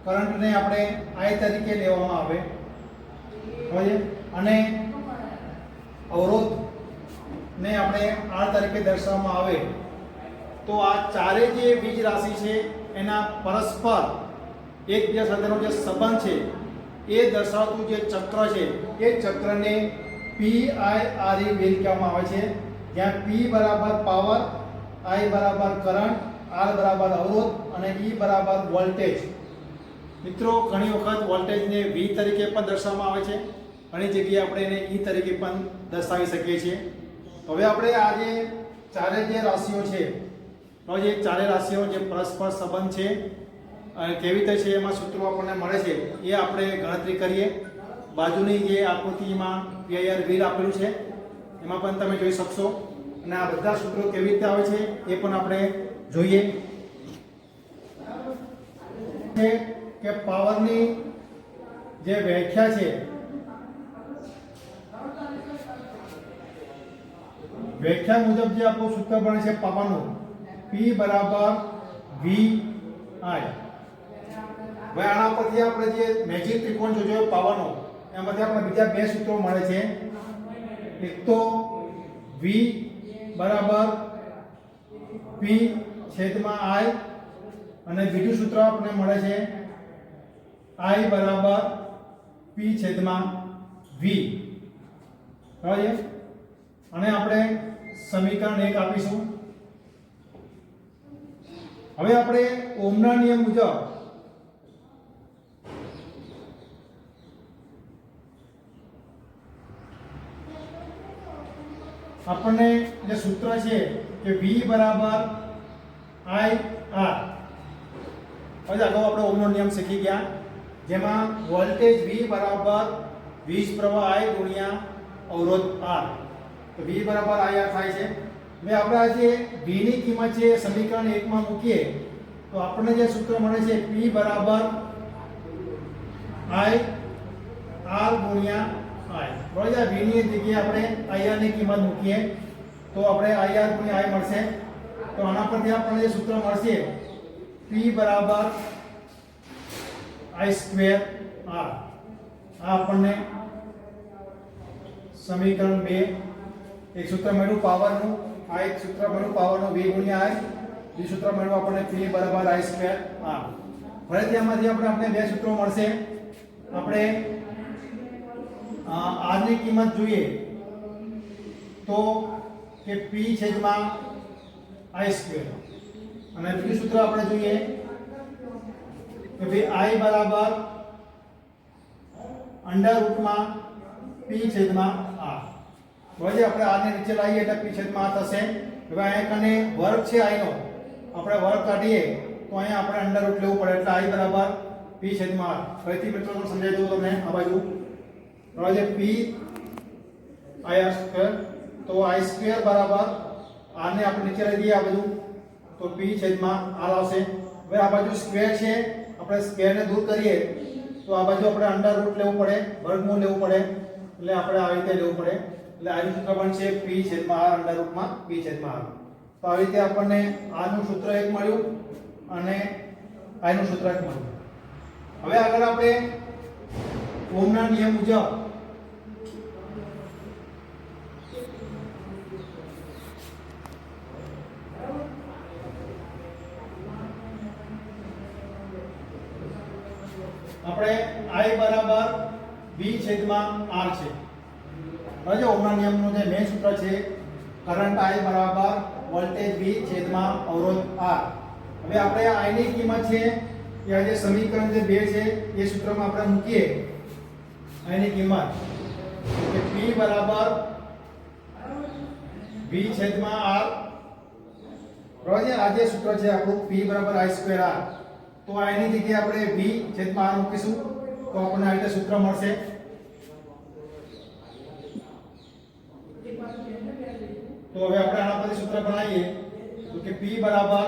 કરંટને આપણે આઈ તરીકે લેવામાં આવે હોય અને અવરોધ ને આપણે આર તરીકે દર્શાવવામાં આવે તો આ ચારે જે વીજ રાશિ છે એના પરસ્પર એકબીજા સાથેનો જે સંબંધ છે એ દર્શાવતું જે ચક્ર છે એ ચક્રને પીઆઈઆરઈ બિલ કહેવામાં આવે છે, જ્યાં પી બરાબર પાવર, આઈ બરાબર કરંટ, આર બરાબર અવરોધ અને ઈ બરાબર વોલ્ટેજ. મિત્રો ઘણી વખત વોલ્ટેજને વી તરીકે પણ દર્શાવવામાં આવે છે, ઘણી જગ્યાએ આપણે એને ઈ તરીકે પણ દર્શાવી શકીએ છીએ. હવે આપણે આ જે ચારે જે રાશિઓ છે, જે ચારે રાશિઓ જે પરસ્પર સંબંધ છે અને કેવી રીતે છે એમાં સૂત્રો આપણને મળે છે એ આપણે ગણતરી કરીએ. બાજુની જે આકૃતિમાં પીઆઈઆર બિલ આપેલું છે એમાં પણ તમે જોઈ શકશો અને આ બધા સૂત્રો કેવી રીતે આવે છે એ પણ આપણે જોઈએ. કે પાવરની જે વ્યાખ્યા છે, વ્યાખ્યા મુજબ જે આપણું સૂત્ર બને છે પાવરનું P બરાબર વી આઈ. હવે આના પરથી આપણે જે મેજિક ત્રિકોણ જોયો પાવરનો એમાંથી આપણે બીજા બે સૂત્રો મળે છે. એક તો V બરાબર P છેદમાં I અને બીજું સૂત્ર આપણને મળે છે I બરાબર P છેદમાં V. બરાબર, અને આપણે સમીકરણ 1 આપીશું. હવે આપણે ઓહમના નિયમ મુજબ આપણને જે સૂત્ર છે કે V બરાબર I R. હવે આગળ આપણે ઓહમનો નિયમ શીખી ગયા, જેમાં વોલ્ટેજ V બરાબર વીજ પ્રવાહ I ગુણ્યા અવરોધ R. તો V બરાબર IR થાય છે. હવે આપણે આ જે V ની કિંમત છે સમીકરણ 1 માં મૂકીએ તો આપણને જે સૂત્ર મળે છે P બરાબર I R ગુણ્યા I. બરાબર, V ની જગ્યાએ આપણે IR ની કિંમત મૂકીએ તો આપણે IR ગુણ્યા I મળશે. તો આના પરથી આપણને જે સૂત્ર મળશે P બરાબર I સ્ક્વેર R. આ આપણને સમીકરણ 2 એક સૂત્ર મળ્યું પાવરનું, આ એક સૂત્ર મળ્યું પાવરનું V ગુણ્યા I, બીજું સૂત્ર મળ્યું આપણને P બરાબર I સ્ક્વેર R. ફરીથી આમાંથી આપણે બે સૂત્રો મળશે. આપણે R ની કિંમત જોઈએ તો કે P છેદમાં I સ્ક્વેર અને બીજું સૂત્ર આપણે જોઈએ કે ભાઈ I બરાબર અંડર રૂટમાં P છેદમાં R. હવે આપણે R ને નીચે લાવીએ એટલે P છેદમાં R થશે. હવે અહીંયા કને વર્ગ છે I નો, આપણે વર્ગ કાઢીએ તો અહીંયા આપણે અંડર રૂટ લેવું પડે એટલે I બરાબર P છેદમાં R. ફરીથી મિત્રો સમજાવી દઉં તમને આ બાજુ. હવે P I R સ્ક્વેર તો I સ્ક્વેર બરાબર R ને આપણે નીચે લઈ દઈએ આ બધું તો P છેદમાં R આવશે. હવે આ બાજુ સ્ક્વેર છે, આપણે સ્ક્વેર ને દૂર કરીએ તો આ બાજુ આપણે અંડર રૂટ લેવું પડે, વર્ગમૂળ લેવું પડે એટલે આપણે આવી રીતે લેવું પડે એટલે આ સૂત્ર બનશે P છેદમાં R અંડર રૂટમાં P છેદમાં R. તો આવી રીતે આપણને R નું સૂત્ર એક મળ્યું અને I નું સૂત્ર એક મળ્યું. હવે આગળ આપણે ઓહમના નિયમ મુજબ આપણે I બરાબર V છેદમાં R છે. હવે જો ઓહમના નિયમનું જે મેઇન સૂત્ર છે કરંટ I બરાબર વોલ્ટેજ V છેદમાં અવરોધ R. હવે આપણે I ની કિંમત છે કે આ જે સમીકરણ જે 2 છે એ સૂત્રમાં આપણે મૂકીએ I ની કિંમત કે P બરાબર V છેદમાં R બરાબર છે. આ જે સૂત્ર છે આપણું P બરાબર I સ્ક્વેર R, તો આ એની જગ્યાએ આપણે V છેદમાં R મૂકીશું તો આપણને આ રીતે સૂત્ર મળશે. તો હવે આપણે આના પરથી સૂત્ર બનાવીએ તો કે P બરાબર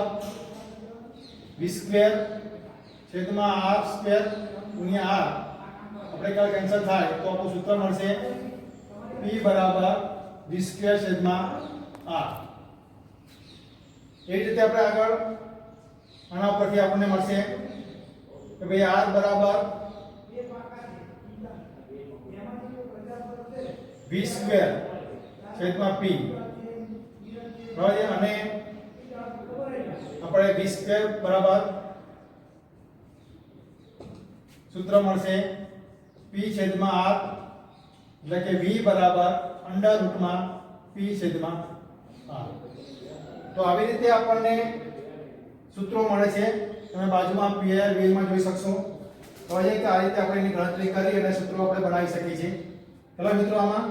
V સ્ક્વેર છેદમાં R સ્ક્વેર ગુણ્યા R, આપણે કાલ કેન્સલ થાય તો આપણું સૂત્ર મળશે P બરાબર V સ્ક્વેર છેદમાં R. એ રીતે આપણે આગળ આના પરથી આપણને મળશે કે ભાઈ R બરાબર V સ્ક્વેર છેદમાં P, બરાબર. અને આપણે V સ્ક્વેર બરાબર સૂત્ર મળશે P છેદમાં R, એટલે કે V બરાબર અંડર રૂટમાં P છેદમાં R. તો આવી રીતે આપણને સૂત્રો મળે છે. તમે બાજુમાં PIR વ્હીલમાં જોઈ શકશો. તો આ રીતે આપણે એની ગણતરી કરી અને સૂત્રો આપણે બનાવી શકીએ છીએ. ચલો મિત્રો, આમાં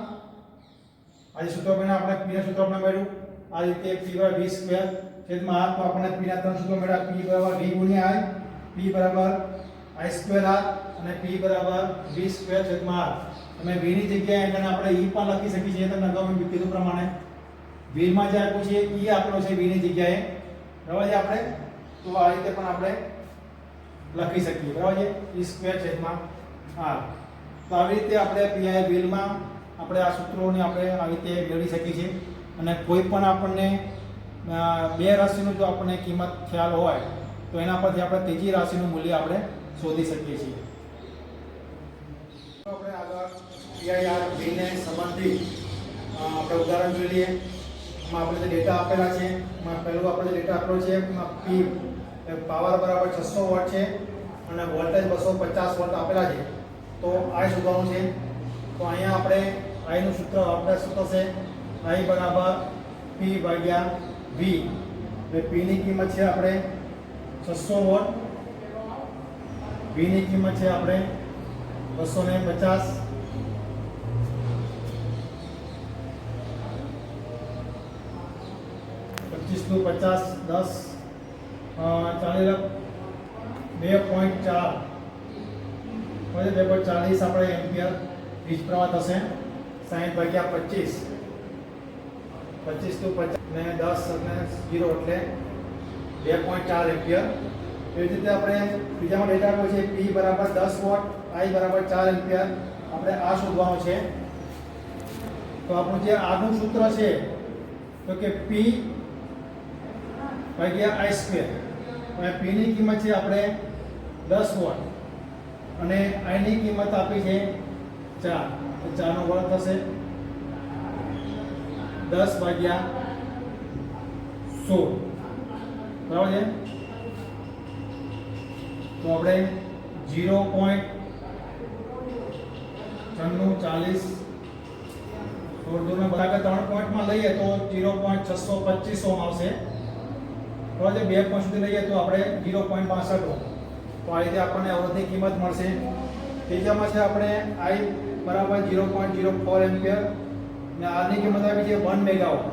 આજે સૂત્રો બન્યા આપણે P ના સૂત્ર આપણે મેળવ્યું આ રીતે P બરાબર V સ્ક્વેર છેદમાં R, તો આપણને P ના ત્રણ સૂત્રો મળ્યા. P બરાબર V ગુણ્યા I, P બરાબર I સ્ક્વેર R અને P બરાબર V સ્ક્વેર છેદમાં R. તમે V ની જગ્યાએ એને આપણે E પણ લખી શકીએ છીએ. તમને અગાઉ મેં કીધું પ્રમાણે V માં જે આપ્યું છે E આપેલો છે V ની જગ્યાએ, બરાબર છે. આપણે તો આ રીતે પણ આપણે લખી શકીએ, બરાબર છે, E સ્ક્વેર છેદમાં R. તો આવી રીતે આપણે PI વ્હીલમાં આપણે આ સૂત્રોને આપણે આવી રીતે મેળવી શકીએ છીએ. અને કોઈ પણ આપણને બે રાશિનું જો આપણને કિંમત ખ્યાલ હોય તો એના પરથી આપણે ત્રીજી રાશિનું મૂલ્ય આપણે શોધી શકીએ છીએ. આપણે આગળ PIR વ્હીલને સંબંધિત આપણે ઉદાહરણ જોઈ લઈએ. એમાં આપણે જે ડેટા આપેલા છે એમાં પહેલું આપણે જે ડેટા આપેલો છે એમાં P પાવર બરાબર 600 વોટ છે અને વોલ્ટેજ 250 વોલ્ટ આપેલા છે. તો I શોધવાનું છે. તો અહીંયા આપણે I નું સૂત્ર આપણે શું થશે, I બરાબર P ભાગ્યા V. એટલે P ની કિંમત છે આપણે 600 વોટ, V ની કિંમત છે આપણે 250. 25 નું 50 10 40 2.4 2.40 આપણે એમ્પિયર વીજ પ્રવાહ થશે. 60 ભાગ્યા 25, 25 નું 50 ને 10 અને 0 એટલે 2.4 એમ્પિયર. એવી રીતે આપણે બીજામાં ડેટા આપ્યો છે P બરાબર 10 વોટ, I બરાબર 4 એમ્પિયર. આપણે આ શોધવાનું છે. તો આપણું જે આગળનું સૂત્ર છે તો કે P ભાગ્યા I સ્ક્વેર. અને P ની કિંમત છે આપણે 10 વોટ અને I ની કિંમત આપી છે 4, તો 4 નો વર્ગ થશે 10 ભાગ્યા 16, બરાબર છે. તો આપણે 0.9440 16 બરાબર 3 પોઈન્ટમાં લઈએ તો 0.625 ઓમ આવશે. બરાબર, 2 પોઈન્ટ સુધી લઈએ તો આપણે 0.62 ઓમ. તો આ રીતે આપણને અવરોધની કિંમત મળશે. ત્રીજામાં છે આપણે I બરાબર 0.04 એમ્પિયર અને R ની કિંમત આપી છે 1 મેગા ઓમ.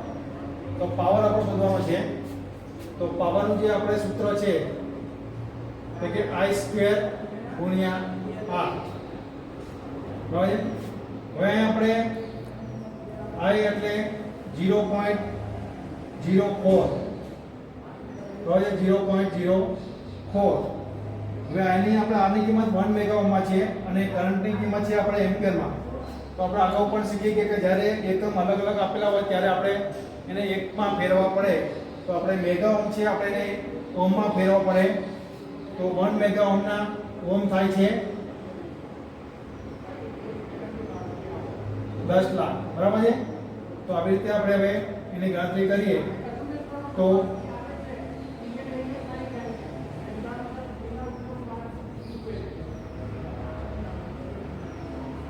તો પાવર આપણો શોધવાનો છે. તો પાવરનું જે આપણે સૂત્ર છે તો કે I સ્ક્વેર ગુણ્યા R. બરાબર છે. હવે આપણે I એટલે 0.04, બરાબર, 0.04. હવે આની આપણે R ની કિંમત 1 મેગા ઓહ્મમાં છે અને કરંટની કિંમત છે આપણે એમ્પિયરમાં. તો આપણે અગાઉ પણ શીખી કે જ્યારે એકમ અલગ અલગ આપેલા હોય ત્યારે આપણે એને એકમાં ફેરવવા પડે. તો આપણે મેગા ઓહ્મ છે આપણે એને ઓહ્મમાં ફેરવવા પડે. તો 1 મેગા ઓહ્મના ઓહ્મ થાય છે 10 લાખ, બરાબર છે. તો આવી રીતે આપણે હવે એની ગણતરી કરીએ તો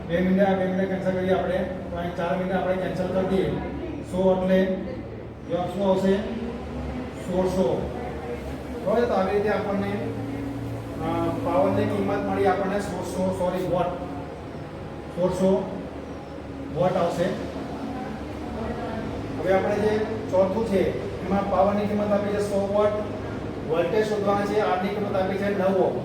બે મિનિટ કેન્સલ કરીએ આપણે. તો અહીં 4 મિનિટ આપણે કેન્સલ કરી દઈએ. 100 એટલે જવાબ શું આવશે 1600. બરાબર. તો આવી રીતે આપણને પાવરની કિંમત મળી આપણને 1600 વોટ આવશે. હવે આપણે જે ચોથું છે એમાં પાવરની કિંમત આપી છે 100 વોટ, વોલ્ટેજ શોધવાનું છે, R ની કિંમત આપી છે 9 ઓહ્મ.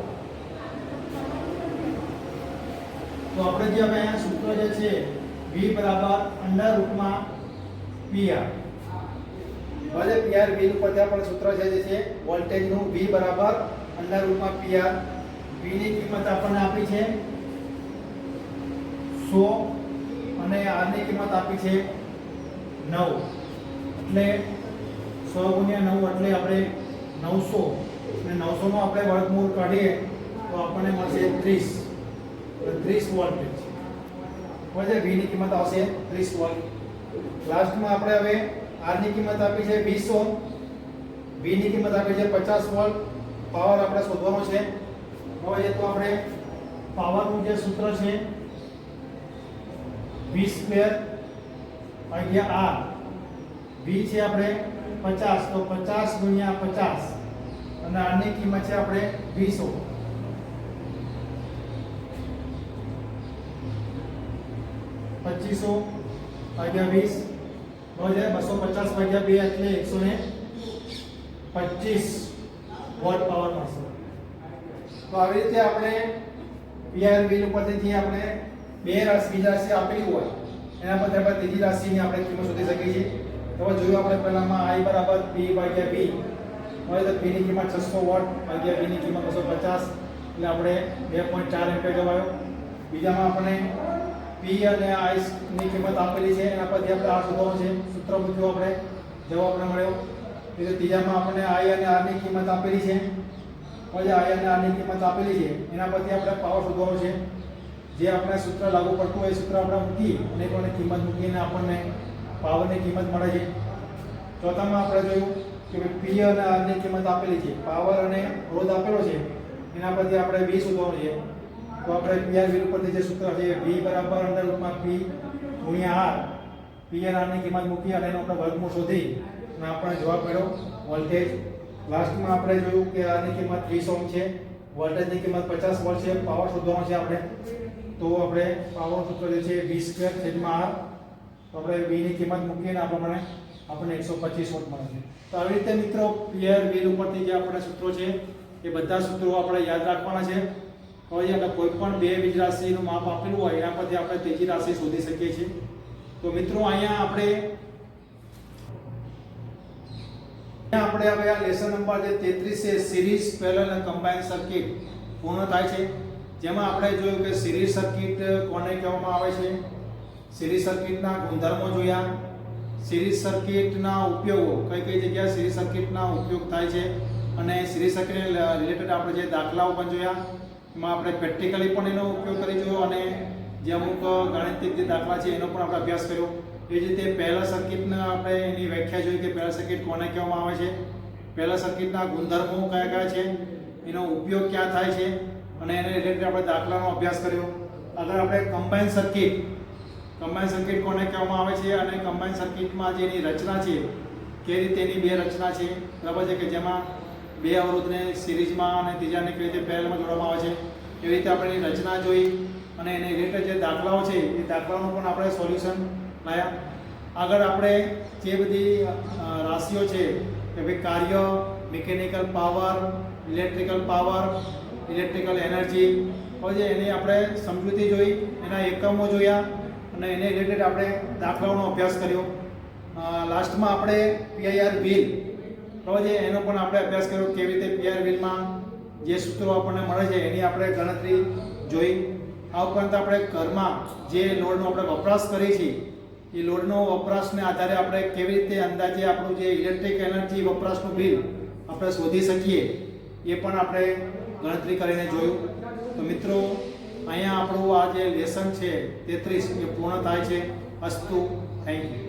તો આપણે જે હવે અહીંયા સૂત્ર જે છે V બરાબર અંડર રૂટમાં PR. હવે PR V ઉપરથી આપણે સૂત્ર છે જે છે વોલ્ટેજનું V બરાબર અંડર રૂટમાં PR. V ની કિંમત આપણને આપી છે 100 અને R ની કિંમત આપી છે 9. એટલે 100 ગુણ્યા 9 એટલે આપણે 900 અને 900 નો આપણે વર્ગમૂળ કાઢીએ તો આપણને મળશે 30. 30 વોલ્ટેજ. હવે V ની કિંમત આવશે 30 વોલ્ટ. લાસ્ટમાં આપણે હવે R ની કિંમત આપી છે 20 ઓહ્મ, V ની કિંમત આપી છે 50 વોલ્ટ. પાવર આપણે શોધવાનો છે. હવે તો આપણે પાવરનું જે સૂત્ર છે V² ભાગ્યા R. V છે આપણે 50 તો 50 ગુણ્યા 50 અને R ની કિંમત છે આપણે 20 ઓહ્મ. 2500 ભાગ્યા 20 હોય 250 ભાગ્યા 2 એટલે 125 વોટ પાવર મળશે. તો આવી રીતે આપણે PR બિલ ઉપરથી આપણે બે બીજી રાશિ આપેલી હોય એના પરથી આપણે ત્રીજી રાશિની આપણે કિંમત શોધી શકીએ છીએ. તો જોયું આપણે પહેલામાં I બરાબર P ભાગ્યા B હોય તો P ની કિંમત 600 વોટ ભાગ્યા B ની કિંમત 250 એટલે આપણે 2.4 એમ્પિયર જવાયો. બીજામાં આપણે P અને I ની કિંમત આપેલી છે એના પરથી આપણે R શોધવાનું છે. સૂત્ર મૂક્યું આપણે, જવાબ આપણે મળ્યો. એટલે ત્રીજામાં આપણે I અને R ની કિંમત આપેલી છે. હવે I અને R ની કિંમત આપેલી છે એના પરથી આપણે પાવર શોધવાનો છે. જે આપણે સૂત્ર લાગુ પડતું હોય સૂત્ર આપણે મૂકી અને કોને કિંમત મૂકીને આપણને પાવરની કિંમત મળે છે. ચોથામાં આપણે જોયું કે P અને R ની કિંમત આપેલી છે, પાવર અને અવરોધ આપેલો છે એના પરથી આપણે V શોધવાનું છે. તો આપણે PR V ઉપરથી જે સૂત્ર છે V બરાબર અંડર રૂટમાં P ગુણ્યા R. P અને R ની કિંમત મૂકી અને એનો આપણે વર્ગમૂળ શોધી અને આપણે જવાબ મળ્યો વોલ્ટેજ. લાસ્ટમાં આપણે જોયું કે R ની કિંમત 20 ઓહ્મ છે, વોલ્ટેજની કિંમત 50 વોલ્ટ છે, પાવર શોધવાનો છે આપણે. તો આપણે પાવર સૂત્ર જે છે V² છેદમાં R. તો આપણે V ની કિંમત મૂકીને આપણને 125 વોટ મળે છે. તો આવી રીતે મિત્રો PR V ઉપરથી જે આપણે સૂત્રો છે એ બધા સૂત્રો આપણે યાદ રાખવાના છે. હવે આપણે કોઈ પણ બે બીજ રાશિનું માપ આપેલું હોય એના પરથી આપણે ત્રીજી રાશિ શોધી શકીએ છીએ. તો મિત્રો અહીંયા આપણે હવે આ લેસન નંબર જે 33 છે સિરીઝ પેરેલલ અને કમ્બાઇન્ડ સર્કિટ પૂર્ણ થાય છે. જેમાં આપણે જોયું કે સિરીઝ સર્કિટ કોને કહેવામાં આવે છે, સિરીઝ સર્કિટના ગુણધર્મો જોયા, સિરીઝ સર્કિટના ઉપયોગો કઈ કઈ જગ્યાએ સિરીઝ સર્કિટના ઉપયોગ થાય છે અને સિરીઝ સર્કિટ રિલેટેડ આપણે જે દાખલાઓ પણ જોયા. એમાં આપણે પ્રેક્ટિકલી પણ એનો ઉપયોગ કરી જોયો અને જે અમુક ગાણિતિક જે દાખલા છે એનો પણ આપણે અભ્યાસ કર્યો. એ જ રીતે પહેલા સર્કિટના આપણે એની વ્યાખ્યા જોઈ કે પહેલા સર્કિટ કોને કહેવામાં આવે છે, પહેલા સર્કિટના ગુણધર્મો કયા કયા છે, એનો ઉપયોગ ક્યાં થાય છે અને એને રિલેટેડ આપણે દાખલાનો અભ્યાસ કર્યો. આગળ આપણે કમ્બાઇન્ડ સર્કિટ કોને કહેવામાં આવે છે અને કમ્બાઇન્ડ સર્કિટમાં જે એની રચના છે કેવી રીતે એની બે રચના છે બરાબર છે કે જેમાં બે અવરોધને સિરીઝમાં અને ત્રીજાને કેવી રીતે પેરેલલમાં જોડવામાં આવે છે એવી રીતે આપણે એની રચના જોઈ અને એને રિલેટેડ જે દાખલાઓ છે એ દાખલાઓનું પણ આપણે સોલ્યુશન લાવ્યા. આગળ આપણે જે બધી રાશિઓ છે કે ભાઈ કાર્ય, mechanical power, electrical power, electrical energy હોય એની આપણે સમજૂતી જોઈ, એના એકમો જોયા અને એને રિલેટેડ આપણે દાખલાઓનો અભ્યાસ કર્યો. લાસ્ટમાં આપણે PIR વ્હીલ બરાબર એનો પણ આપણે અભ્યાસ કર્યો કેવી રીતે PIR વ્હીલમાં જે સૂત્રો આપણને મળે છે એની આપણે ગણતરી જોઈ. આ ઉપરાંત આપણે ઘરમાં જે લોડનો આપણે વપરાશ કરીએ છીએ એ લોડનો વપરાશને આધારે આપણે કેવી રીતે અંદાજે આપણું જે ઇલેક્ટ્રિક એનર્જી વપરાશનું બિલ આપણે શોધી શકીએ એ પણ આપણે ગણતરી કરીને જોયું. તો મિત્રો અહીંયા આપણું આ જે લેસન છે 33 એ પૂર્ણ થાય છે. અસ્તુ. Thank you.